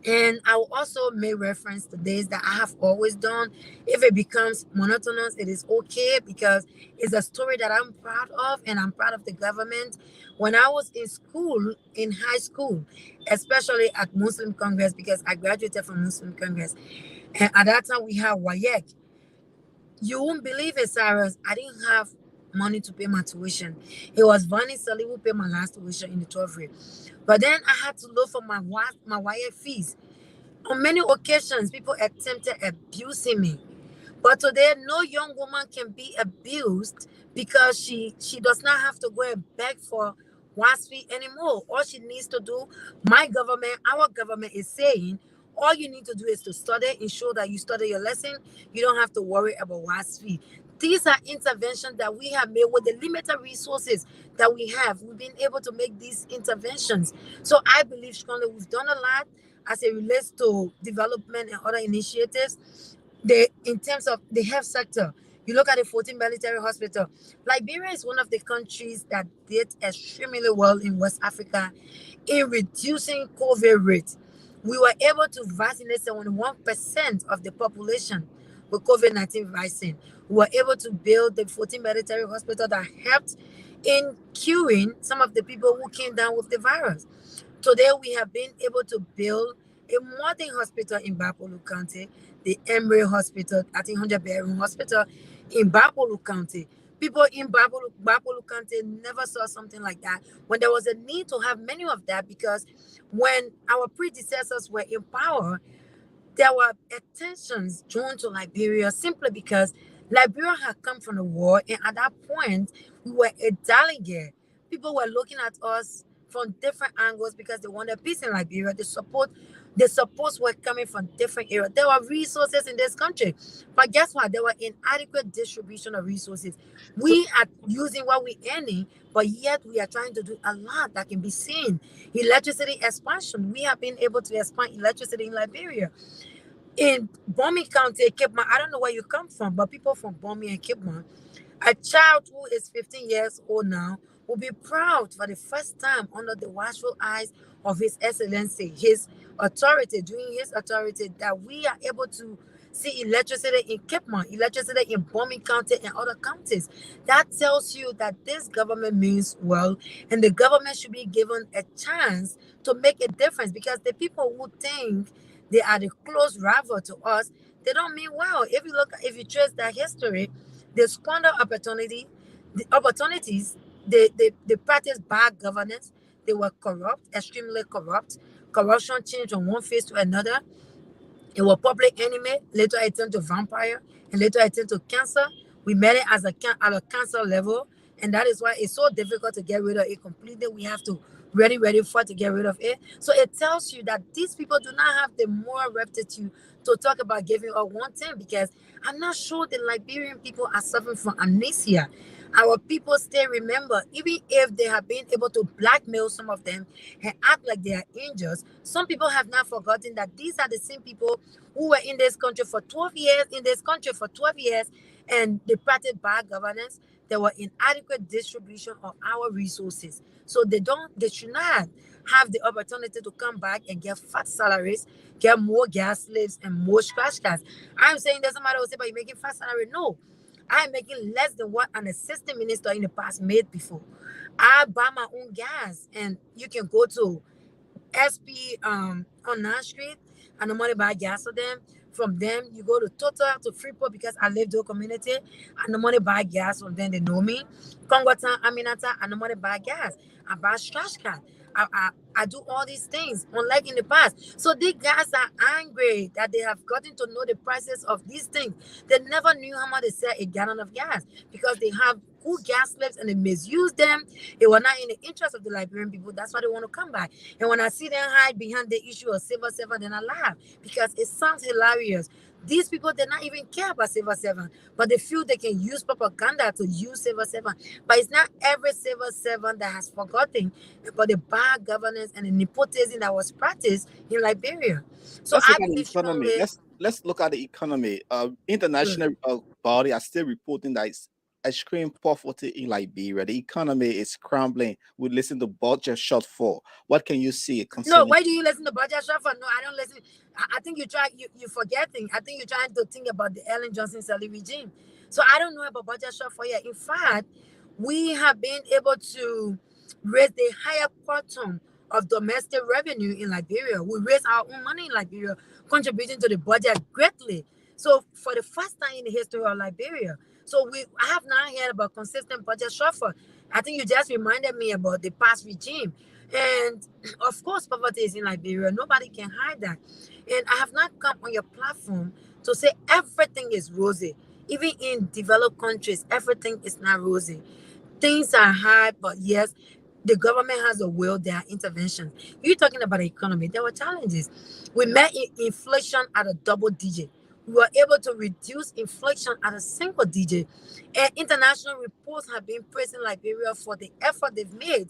And I will also make reference to this that I have always done. If it becomes monotonous, it is okay because it's a story that I'm proud of and I'm proud of the government. When I was in school, in high school, especially at Muslim Congress, because I graduated from Muslim Congress, and at that time we had WAYEC. You won't believe it, Cyrus. I didn't have money to pay my tuition. It was Vani Sali who paid my last tuition in the 12th grade. But then I had to look for my wire fees. On many occasions, people attempted abusing me. But today, no young woman can be abused because she does not have to go and beg for WAS fee anymore. All she needs to do, our government is saying, all you need to do is to study, ensure that you study your lesson. You don't have to worry about WAS fee. These are interventions that we have made with the limited resources that we have. We've been able to make these interventions. So I believe strongly we've done a lot as it relates to development and other initiatives. In terms of the health sector, you look at the 14 military hospital. Liberia is one of the countries that did extremely well in West Africa in reducing COVID rates. We were able to vaccinate 71% of the population with COVID-19 vaccine. We were able to build the 14 military hospital that helped in curing some of the people who came down with the virus. Today, we have been able to build a modern hospital in Bapolu County, the Emory Hospital, I think 100-bedroom hospital in Bapolu County. People in Bapolu County never saw something like that when there was a need to have many of that, because when our predecessors were in power, there were attentions drawn to Liberia simply because Liberia had come from the war, and at that point, we were a delegate. People were looking at us from different angles because they wanted peace in Liberia. The supports were coming from different areas. There were resources in this country, but guess what? There were inadequate distribution of resources. We are using what we're earning, but yet we are trying to do a lot that can be seen. Electricity expansion. We have been able to expand electricity in Liberia. In Bomi County, Cape Mount, I don't know where you come from, but people from Bomi and Cape Mount, a child who is 15 years old now will be proud for the first time under the watchful eyes of His Excellency, his authority, during his authority, that we are able to see electricity in Cape Mount, electricity in Bomi County and other counties. That tells you that this government means well, and the government should be given a chance to make a difference, because the people who think they are the close rival to us, they don't mean well. If you trace their history, they squander opportunities, they practice bad governance, they were corrupt, extremely corrupt. Corruption changed from one phase to another. It was public enemy, later it turned to vampire, and later it turned to cancer. We met it at a cancer level, and that is why it's so difficult to get rid of it completely. We have to ready for to get rid of it. So it tells you that these people do not have the moral rectitude to talk about giving up one thing, because I'm not sure the Liberian people are suffering from amnesia. Our people still remember, even if they have been able to blackmail some of them and act like they are angels, some people have not forgotten that these are the same people who were in this country for 12 years, and they practiced bad governance. There were inadequate distribution of our resources. So they should not have the opportunity to come back and get fat salaries, get more gas slaves and more scratch cards. I'm saying that somebody will say, but you're making fat salary. No, I'm making less than what an assistant minister in the past made before. I buy my own gas, and you can go to SP on 9th Street, and the money buy gas for them. From them, you go to Total to Freeport, because I live in the community, and the money buy gas from them. They know me. Kongwatan, Aminata, and the money buy gas. I buy trash can. I do all these things, unlike in the past. So these guys are angry that they have gotten to know the prices of these things. They never knew how much they sell a gallon of gas, because they have good gas slaves and they misuse them. It was not in the interest of the Liberian people. That's why they want to come back. And when I see them hide behind the issue of Silver 7, then I laugh, because it sounds hilarious. These people did not even care about Silver 7, but they feel they can use propaganda to use Silver 7. But it's not every Silver 7 that has forgotten about the bad governance and the nepotism that was practiced in Liberia. So
Let's
I
look at the
believe
economy.
strongly.
Let's look at the economy. International body are still reporting that it's extreme poverty in Liberia. The economy is crumbling. We listen to budget shortfall. What can you see
No,
concerning?
why do you listen to budget shuffle? No, I don't listen. I think you're forgetting. I think you're trying to think about the Ellen Johnson Sirleaf regime. So I don't know about budget shuffle yet. In fact, we have been able to raise the higher quantum of domestic revenue in Liberia. We raise our own money in Liberia, contributing to the budget greatly. So for the first time in the history of Liberia, I have not heard about consistent budget shuffle. I think you just reminded me about the past regime. And of course, poverty is in Liberia. Nobody can hide that. And I have not come on your platform to say everything is rosy. Even in developed countries, everything is not rosy. Things are hard, but yes, the government has a will. There are interventions. You're talking about the economy. There were challenges. We met inflation at a double digit. We were able to reduce inflation at a single digit. And international reports have been praising Liberia for the effort they've made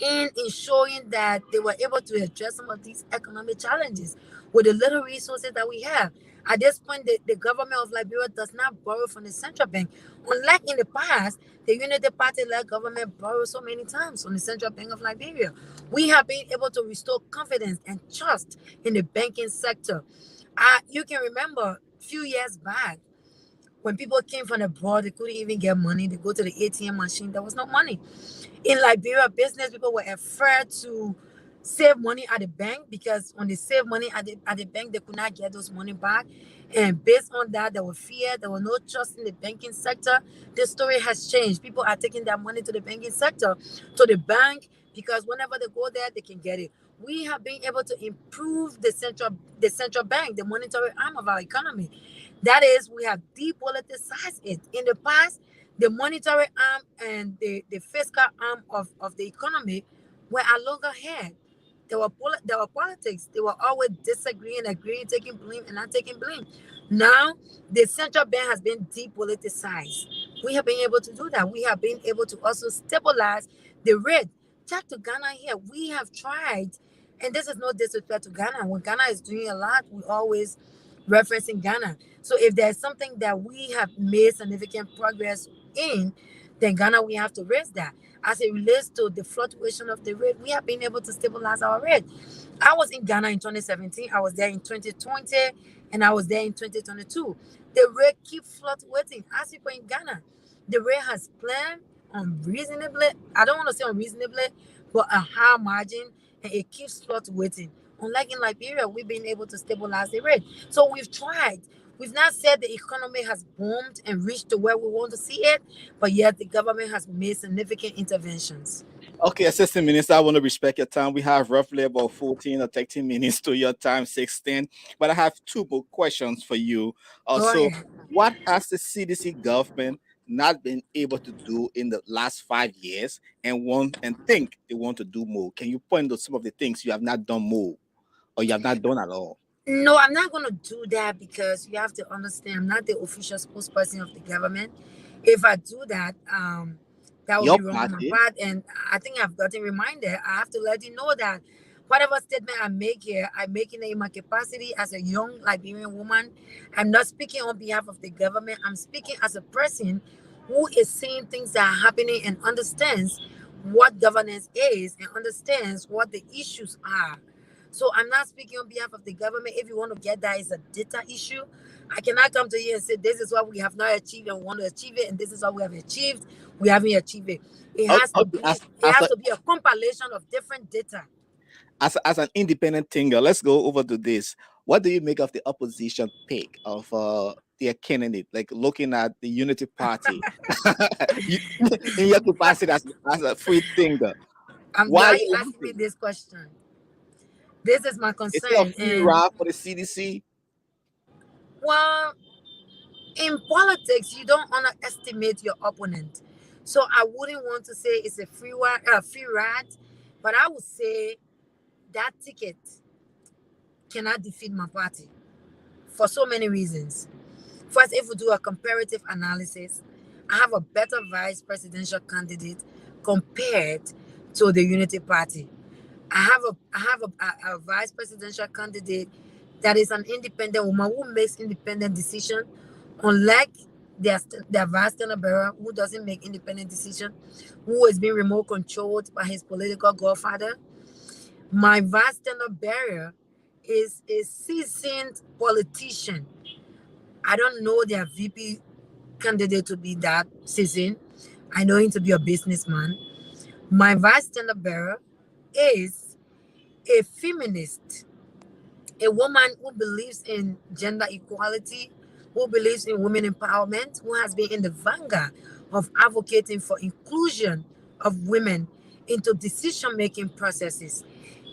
in ensuring that they were able to address some of these economic challenges with the little resources that we have. At this point, the government of Liberia does not borrow from the central bank. Unlike in the past, the Unity Party-led government borrowed so many times from the Central Bank of Liberia. We have been able to restore confidence and trust in the banking sector. You can remember a few years back, when people came from abroad, they couldn't even get money. They go to the ATM machine, there was no money. In Liberia, business people were afraid to save money at the bank, because when they save money at the bank, they could not get those money back. And based on that, there was fear, there was no trust in the banking sector. The story has changed. People are taking their money to the banking sector, to the bank, because whenever they go there, they can get it. We have been able to improve the central bank, the monetary arm of our economy. That is, we have depoliticized it. In the past, the monetary arm and the fiscal arm of the economy were at loggerhead. There were politics. They were always disagreeing, agreeing, taking blame, and not taking blame. Now, the central bank has been depoliticized. We have been able to do that. We have been able to also stabilize the rate. Talk to Ghana here. We have tried, and this is no disrespect to Ghana. When Ghana is doing a lot, we always referencing Ghana. So if there's something that we have made significant progress in, then Ghana, we have to raise that. As it relates to the fluctuation of the rate, we have been able to stabilize our rate. I was in Ghana in 2017, I was there in 2020, and I was there in 2022. The rate keeps fluctuating. As people in Ghana, the rate has planned unreasonably, I don't want to say unreasonably, but a high margin, and it keeps fluctuating. Unlike in Liberia, we've been able to stabilize the rate. So we've tried. We've not said the economy has boomed and reached to where we want to see it, but yet the government has made significant interventions.
Okay, Assistant Minister, I want to respect your time. We have roughly about 14 or 13 minutes to your time, 16. But I have two more questions for you.
Go
So,
ahead.
what has the CDC government not been able to do in the last 5 years and think they want to do more? Can you point to some of the things you have not done more or you have not done at all?
No, I'm not going to do that because you have to understand I'm not the official spokesperson of the government. If I do that, that would
Your
be wrong on my
party?
part. And I think I've gotten reminded. I have to let you know that whatever statement I make here, I'm making it in my capacity as a young Liberian woman. I'm not speaking on behalf of the government. I'm speaking as a person who is seeing things that are happening and understands what governance is and understands what the issues are. So I'm not speaking on behalf of the government. If you want to get that, it's a data issue. I cannot come to you and say this is what we have not achieved and we want to achieve it, and this is what we have achieved. We haven't achieved it. It has to be. It has to be a compilation of different data.
As an independent thinker, let's go over to this. What do you make of the opposition pick of their candidate? Like looking at the Unity Party in your capacity as a free thinker.
I'm
Why
glad you asked me this question. This is my
Is there a
concern.
free ride for the CDC?
Well, in politics, you don't underestimate your opponent. So I wouldn't want to say it's a free ride, but I would say that ticket cannot defeat my party for so many reasons. First, if we do a comparative analysis, I have a better vice presidential candidate compared to the Unity Party. I have a vice presidential candidate that is an independent woman who makes independent decisions, unlike their vice standard bearer who doesn't make independent decisions, who is being remote controlled by his political godfather. My vice standard bearer is a seasoned politician. I don't know their VP candidate to be that seasoned. I know him to be a businessman. My vice standard bearer is a feminist, a woman who believes in gender equality, who believes in women empowerment, who has been in the vanguard of advocating for inclusion of women into decision-making processes.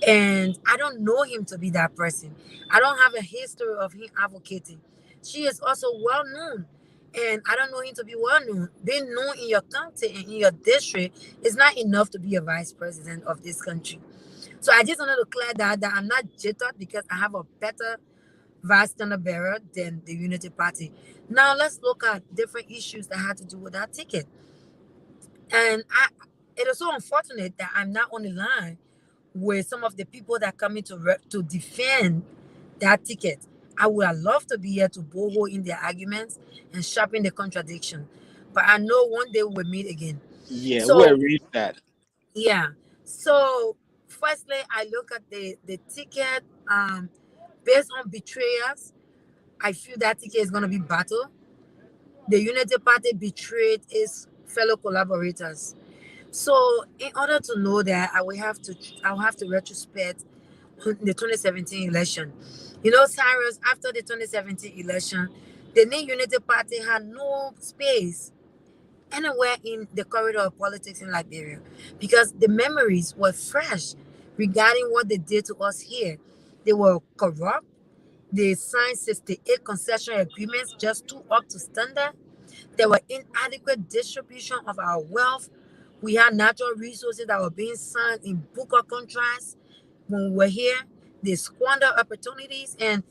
And I don't know him to be that person. I don't have a history of him advocating. She is also well known, and I don't know him to be well known. Being known in your county and in your district is not enough to be a vice president of this country. So I just wanted to clear that I'm not jittered because I have a better vice standard bearer than the Unity Party. Now let's look at different issues that had to do with that ticket. And it is so unfortunate that I'm not on the line with some of the people that come in to defend that ticket. I would have loved to be here to boho in their arguments and sharpen the contradiction. But I know one day we'll meet again.
Yeah,
so,
we'll read that.
Yeah. So firstly, I look at the ticket based on betrayers. I feel that ticket is going to be battle. The Unity Party betrayed its fellow collaborators. So in order to know that, I will have to retrospect the 2017 election. You know, Cyrus, after the 2017 election, the New Unity Party had no space anywhere in the corridor of politics in Liberia because the memories were fresh regarding what they did to us here. They were corrupt. They signed 68 concession agreements just too up to standard. There were inadequate distribution of our wealth. We had natural resources that were being signed in booker contracts when we were here. They squander opportunities, and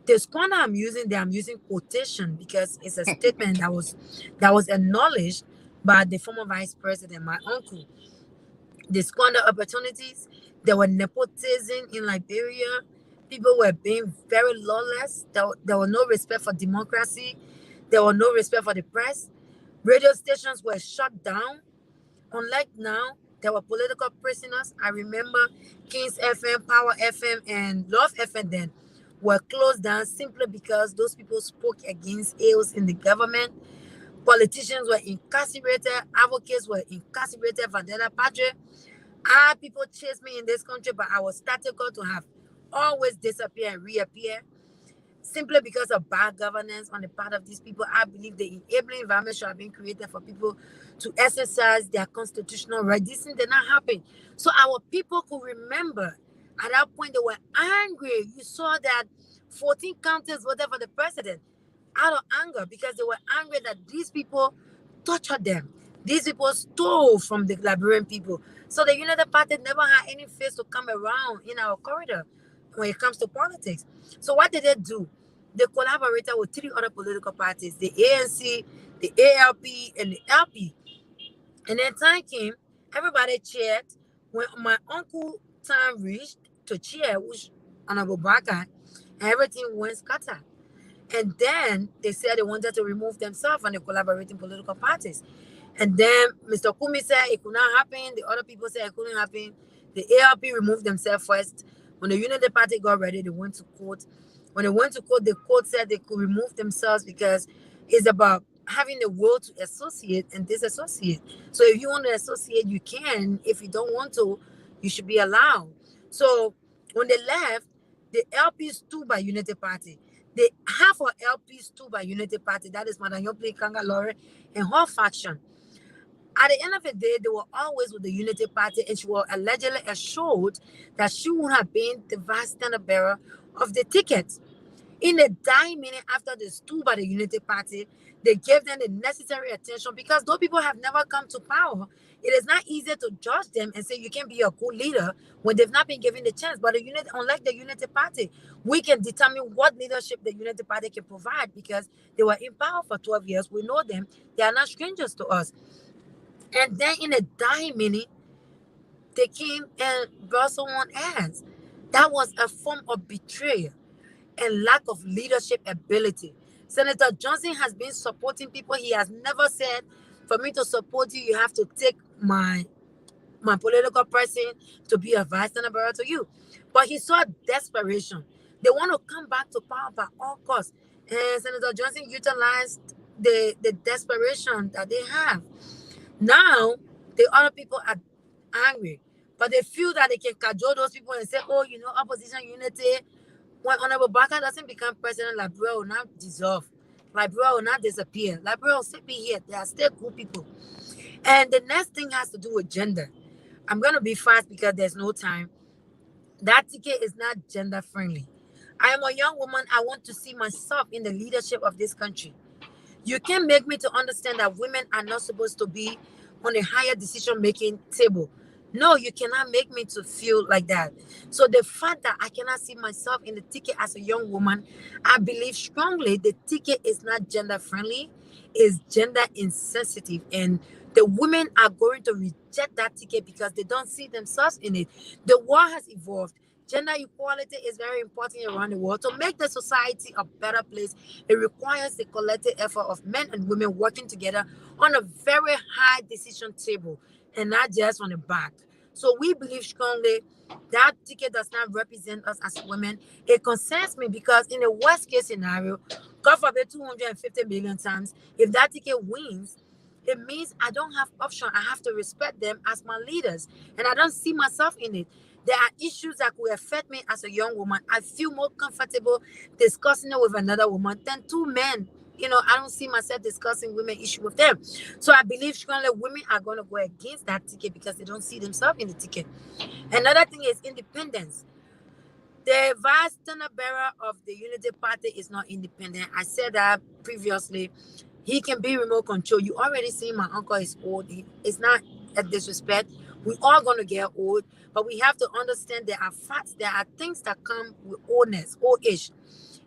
the squander I'm using quotation because it's a statement that was acknowledged by the former vice president, my uncle. They squander opportunities. There were nepotism in Liberia. People were being very lawless. There was no respect for democracy. There was no respect for the press. Radio stations were shut down. Unlike now, there were political prisoners. I remember Kings FM, Power FM, and Love FM then were closed down simply because those people spoke against ills in the government. Politicians were incarcerated. Advocates were incarcerated. Vandana Padre. People chased me in this country, but I was statical to have always disappear and reappear. Simply because of bad governance on the part of these people, I believe the enabling environment should have been created for people to exercise their constitutional rights. This thing did not happen. So our people could remember at that point they were angry. You saw that 14 counties voted for the president out of anger because they were angry that these people tortured them. These people stole from the Liberian people. So the United Party never had any face to come around in our corridor when it comes to politics. So what did they do? They collaborated with 3 other political parties, the ANC, the ALP, and the LP. And then time came, everybody cheered. When my uncle time reached to cheer, which Honorable Baka, and everything went scatter. And then they said they wanted to remove themselves from the collaborating political parties. And then Mr. Kumi said it could not happen. The other people said it couldn't happen. The ALP removed themselves first. When the Unity Party got ready, they went to court. When they went to court, the court said they could remove themselves because it's about having the will to associate and disassociate. So if you want to associate, you can. If you don't want to, you should be allowed. So when they left, the LP stood by Unity Party. The half of LP stood by Unity Party. That is Madam Yopley Kangalore and her faction. At the end of the day, they were always with the Unity Party, and she was allegedly assured that she would have been the vice standard bearer of the ticket. In the dying minute after they stood by the Unity Party, they gave them the necessary attention because those people have never come to power. It is not easy to judge them and say you can be a good leader when they've not been given the chance. But the Unity, unlike the Unity Party, we can determine what leadership the Unity Party can provide because they were in power for 12 years. We know them. They are not strangers to us. And then in a dying minute, they came and brought someone else. That was a form of betrayal and lack of leadership ability. Senator Johnson has been supporting people. He has never said, for me to support you, you have to take my political person to be a vice senator bearer to you. But he saw desperation. They want to come back to power by all costs. And Senator Johnson utilized the desperation that they have. Now, the other people are angry, but they feel that they can cajole those people and say, oh, you know, opposition unity. When Honorable Baka doesn't become president, Liberia will not dissolve. Liberia will not disappear. Liberia will still be here. They are still good people. And the next thing has to do with gender. I'm going to be fast because there's no time. That ticket is not gender friendly. I am a young woman. I want to see myself in the leadership of this country. You can make me to understand that women are not supposed to be on a higher decision-making table. No, you cannot make me to feel like that. So the fact that I cannot see myself in the ticket as a young woman, I believe strongly the ticket is not gender-friendly, it's gender-insensitive. And the women are going to reject that ticket because they don't see themselves in it. The world has evolved. Gender equality is very important around the world. To make the society a better place, it requires the collective effort of men and women working together on a very high decision table and not just on the back. So we believe strongly that ticket does not represent us as women. It concerns me because in a worst case scenario, God forbid 250 million times, if that ticket wins, it means I don't have option. I have to respect them as my leaders. And I don't see myself in it. There are issues that will affect me as a young woman. I feel more comfortable discussing it with another woman than 2 men. You know, I don't see myself discussing women issue with them. So I believe strongly women are going to go against that ticket because they don't see themselves in the ticket. Another thing is independence. The vice standard bearer of the Unity Party is not independent. I said that previously. He can be remote control. You already see my uncle is old. It's not a disrespect. We all going to get old, but we have to understand there are facts. There are things that come with oldness, old age.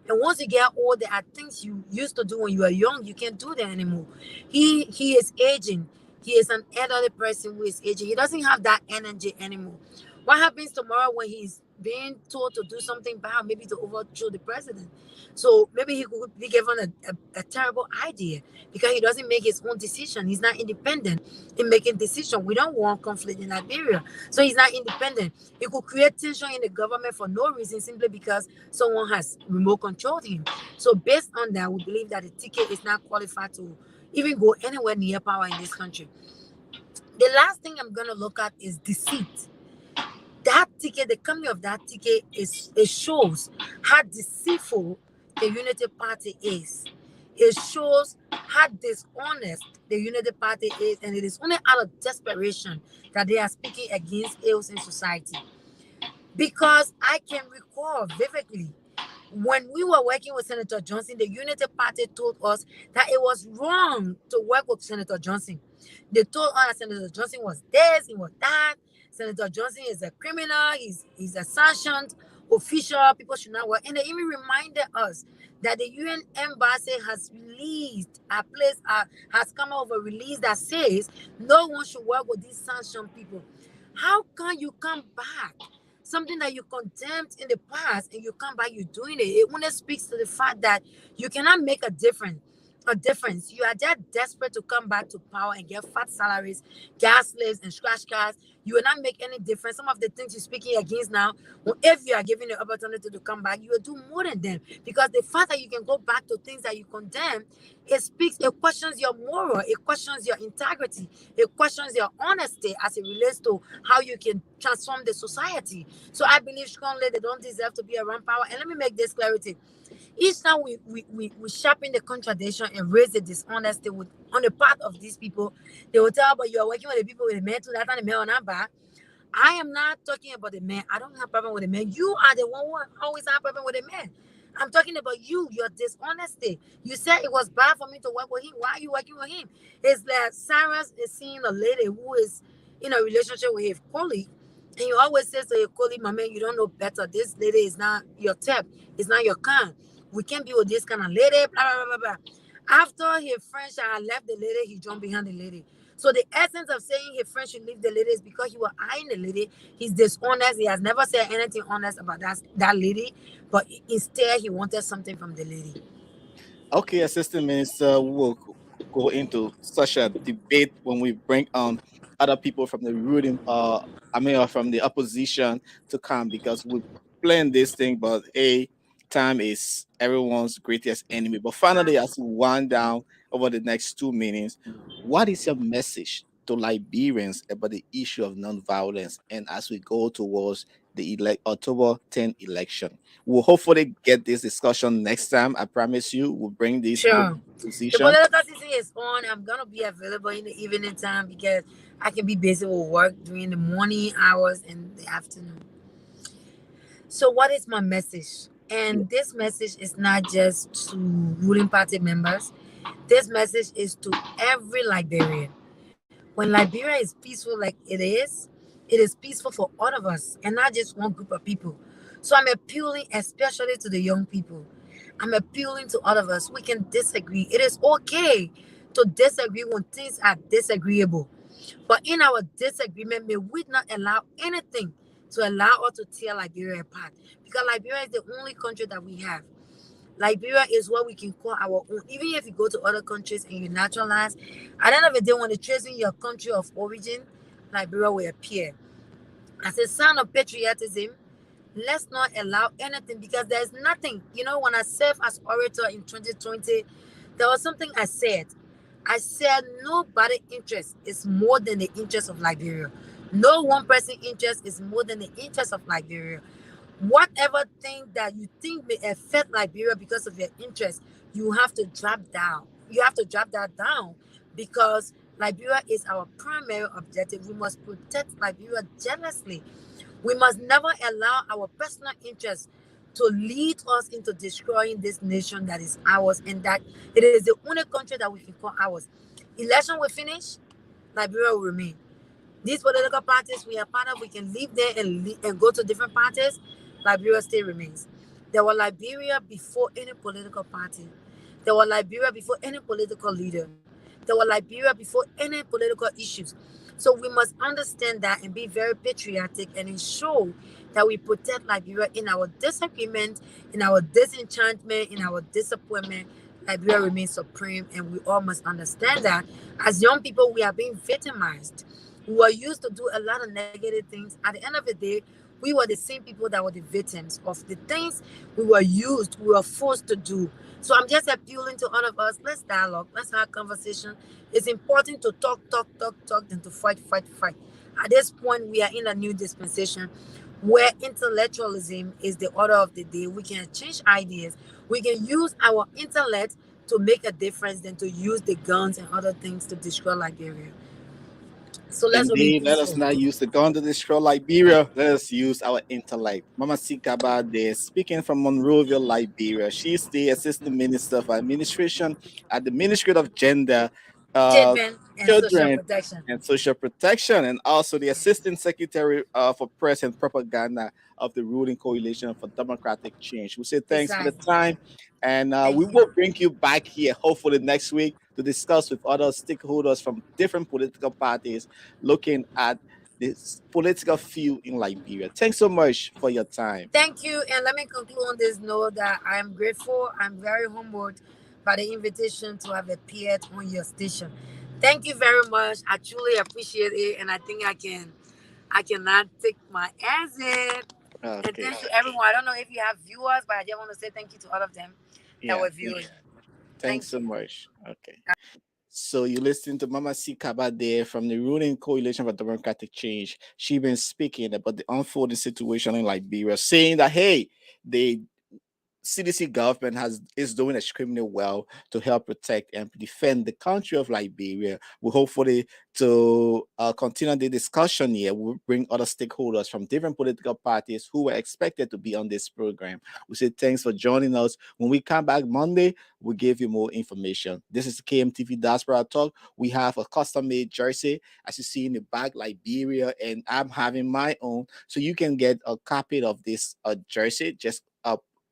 And once you get old, there are things you used to do when you were young. You can't do that anymore. He is aging. He is an elderly person who is aging. He doesn't have that energy anymore. What happens tomorrow when he's being told to do something bad, maybe to overthrow the president? So maybe he could be given a terrible idea because he doesn't make his own decision. He's not independent in making decisions. We don't want conflict in Liberia. So he's not independent. He could create tension in the government for no reason, simply because someone has remote controlled him. So based on that, we believe that the ticket is not qualified to even go anywhere near power in this country. The last thing I'm going to look at is deceit. That ticket, the coming of that ticket, it shows how deceitful the Unity Party is. It shows how dishonest the Unity Party is, and it is only out of desperation that they are speaking against ills in society. Because I can recall vividly When we were working with Senator Johnson, the Unity Party told us that it was wrong to work with Senator Johnson. They told us that Senator Johnson was this, he was that. Senator Johnson is a criminal, he's a sanctioned official, people should not work. And they even reminded us that the UN embassy has released has come out with a release that says no one should work with these sanctioned people. How can you come back? Something that you condemned in the past and you come back, you're doing it. It only speaks to the fact that you cannot make a difference. You are that desperate to come back to power and get fat salaries, gas slaves, and scratch cards. You will not make any difference. Some of the things you're speaking against now, well, if you are given the opportunity to come back, you will do more than them. Because the fact that you can go back to things that you condemn, it questions your moral, it questions your integrity, it questions your honesty as it relates to how you can transform the society. So I believe strongly they don't deserve to be around power. And let me make this clarity. Each time we sharpen the contradiction and raise the dishonesty on the part of these people, they will tell, but you are working with the people with the men too, that and the men on our back. I am not talking about the men. I don't have problem with the men. You are the one who always have problem with the men. I'm talking about you, your dishonesty. You said it was bad for me to work with him. Why are you working with him? It's like Cyrus is seeing a lady who is in a relationship with his colleague, and you always say to your colleague, my man, you don't know better. This lady is not your type. It's not your kind. We can't be with this kind of lady, blah, blah, blah, blah. After his friend had left the lady, he jumped behind the lady. So the essence of saying his friend should leave the lady is because he was eyeing the lady. He's dishonest. He has never said anything honest about that lady, but instead he wanted something from the lady.
Okay, Assistant Minister, we will go into such a debate when we bring on other people from the ruling, from the opposition to come, because we plan this thing, but time is everyone's greatest enemy. But finally, as we wind down over the next 2 minutes, what is your message to Liberians about the issue of nonviolence, and as we go towards the October 10th election? We'll hopefully get this discussion next time. I promise you, we'll bring this
The
position.
political season is on. I'm gonna be available in the evening time because I can be busy with work during the morning hours and the afternoon. So what is my message? And this message is not just to ruling party members. This message is to every Liberian. When Liberia is peaceful like it is peaceful for all of us and not just one group of people. So I'm appealing especially to the young people. I'm appealing to all of us. We can disagree. It is okay to disagree when things are disagreeable. But in our disagreement, may we not allow anything to allow us to tear Liberia apart. Because Liberia is the only country that we have. Liberia is what we can call our own. Even if you go to other countries and you naturalize, at the end of the day, when they trace in your country of origin, Liberia will appear. As a sign of patriotism, let's not allow anything, because there's nothing. You know, when I served as orator in 2020, there was something I said. I said nobody's interest is more than the interest of Liberia. No one person's interest is more than the interest of Liberia. Whatever thing that you think may affect Liberia because of your interest, you have to drop down. You have to drop that down, because Liberia is our primary objective. We must protect Liberia jealously. We must never allow our personal interests to lead us into destroying this nation that is ours, and that it is the only country that we can call ours. Election will finish, Liberia will remain. These political parties we are part of, we can leave there and go to different parties. Liberia still remains. There was Liberia before any political party. There was Liberia before any political leader. There was Liberia before any political issues. So we must understand that and be very patriotic and ensure that we protect Liberia in our disagreement, in our disenchantment, in our disappointment. Liberia remains supreme, and we all must understand that as young people, we are being victimized. We were used to do a lot of negative things. At the end of the day, we were the same people that were the victims of the things we were forced to do. So I'm just appealing to all of us. Let's dialogue. Let's have conversation. It's important to talk than to fight. At this point, we are in a new dispensation where intellectualism is the order of the day. We can change ideas. We can use our intellect to make a difference than to use the guns and other things to destroy Liberia. So let's hope
Indeed,
it
let
is
us
so.
not use the gun to destroy Liberia. Let us use our intellect. Mama Sikaba there, speaking from Monrovia, Liberia. She's the Assistant Minister for Administration at the Ministry of Gender, uh,
Children and social
Children,
protection.
and Social Protection, and also the Assistant Secretary for Press and Propaganda of the ruling coalition for democratic change. We say thanks for the
Precisely.
time, and
Thank
we
you.
will bring you back here hopefully next week to discuss with other stakeholders from different political parties looking at this political field in Liberia. Thanks so much for your time.
Thank you. And let me conclude on this note that I am grateful. I'm very humbled by the invitation to have appeared on your station. Thank you very much. I truly appreciate it. And I think I cannot take my exit. And
Okay.
thank you everyone. I don't know if you have viewers, but I just want to say thank you to all of them that
Yeah.
were viewing.
Thanks
Thank
so
you.
much. Okay. So you listen to Mama C Kaba there from the ruling coalition for democratic change. She been speaking about the unfolding situation in Liberia, saying that hey, the CDC government is doing extremely well to help protect and defend the country of Liberia. We hopefully to continue the discussion here. We'll bring other stakeholders from different political parties who were expected to be on this program. We say thanks for joining us. When we come back Monday, we'll give you more information. This is KMTV Diaspora Talk. We have a custom-made jersey, as you see in the back, Liberia, and I'm having my own. So you can get a copy of this jersey. Just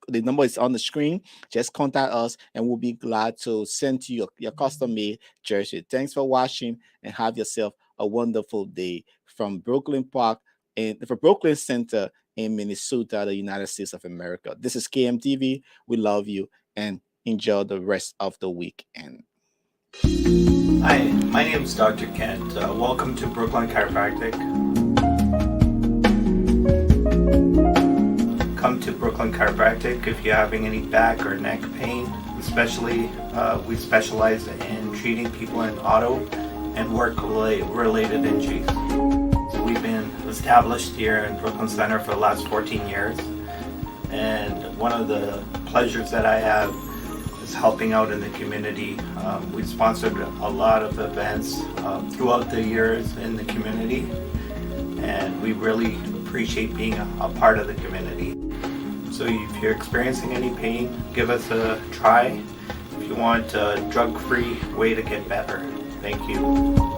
the number is on the screen. Just contact us and we'll be glad to send you your custom-made jersey. Thanks for watching and have yourself a wonderful day from Brooklyn Park and for Brooklyn Center in Minnesota, the United States of America. This is KMTV. We love you and enjoy the rest of the weekend.
Hi, my name is Dr. Kent. Welcome to Brooklyn Chiropractic. Come to Brooklyn Chiropractic if you're having any back or neck pain. Especially, we specialize in treating people in auto and work-related injuries. We've been established here in Brooklyn Center for the last 14 years. And one of the pleasures that I have is helping out in the community. We've sponsored a lot of events throughout the years in the community. And we really appreciate being a part of the community. So if you're experiencing any pain, give us a try. If you want a drug-free way to get better. Thank you.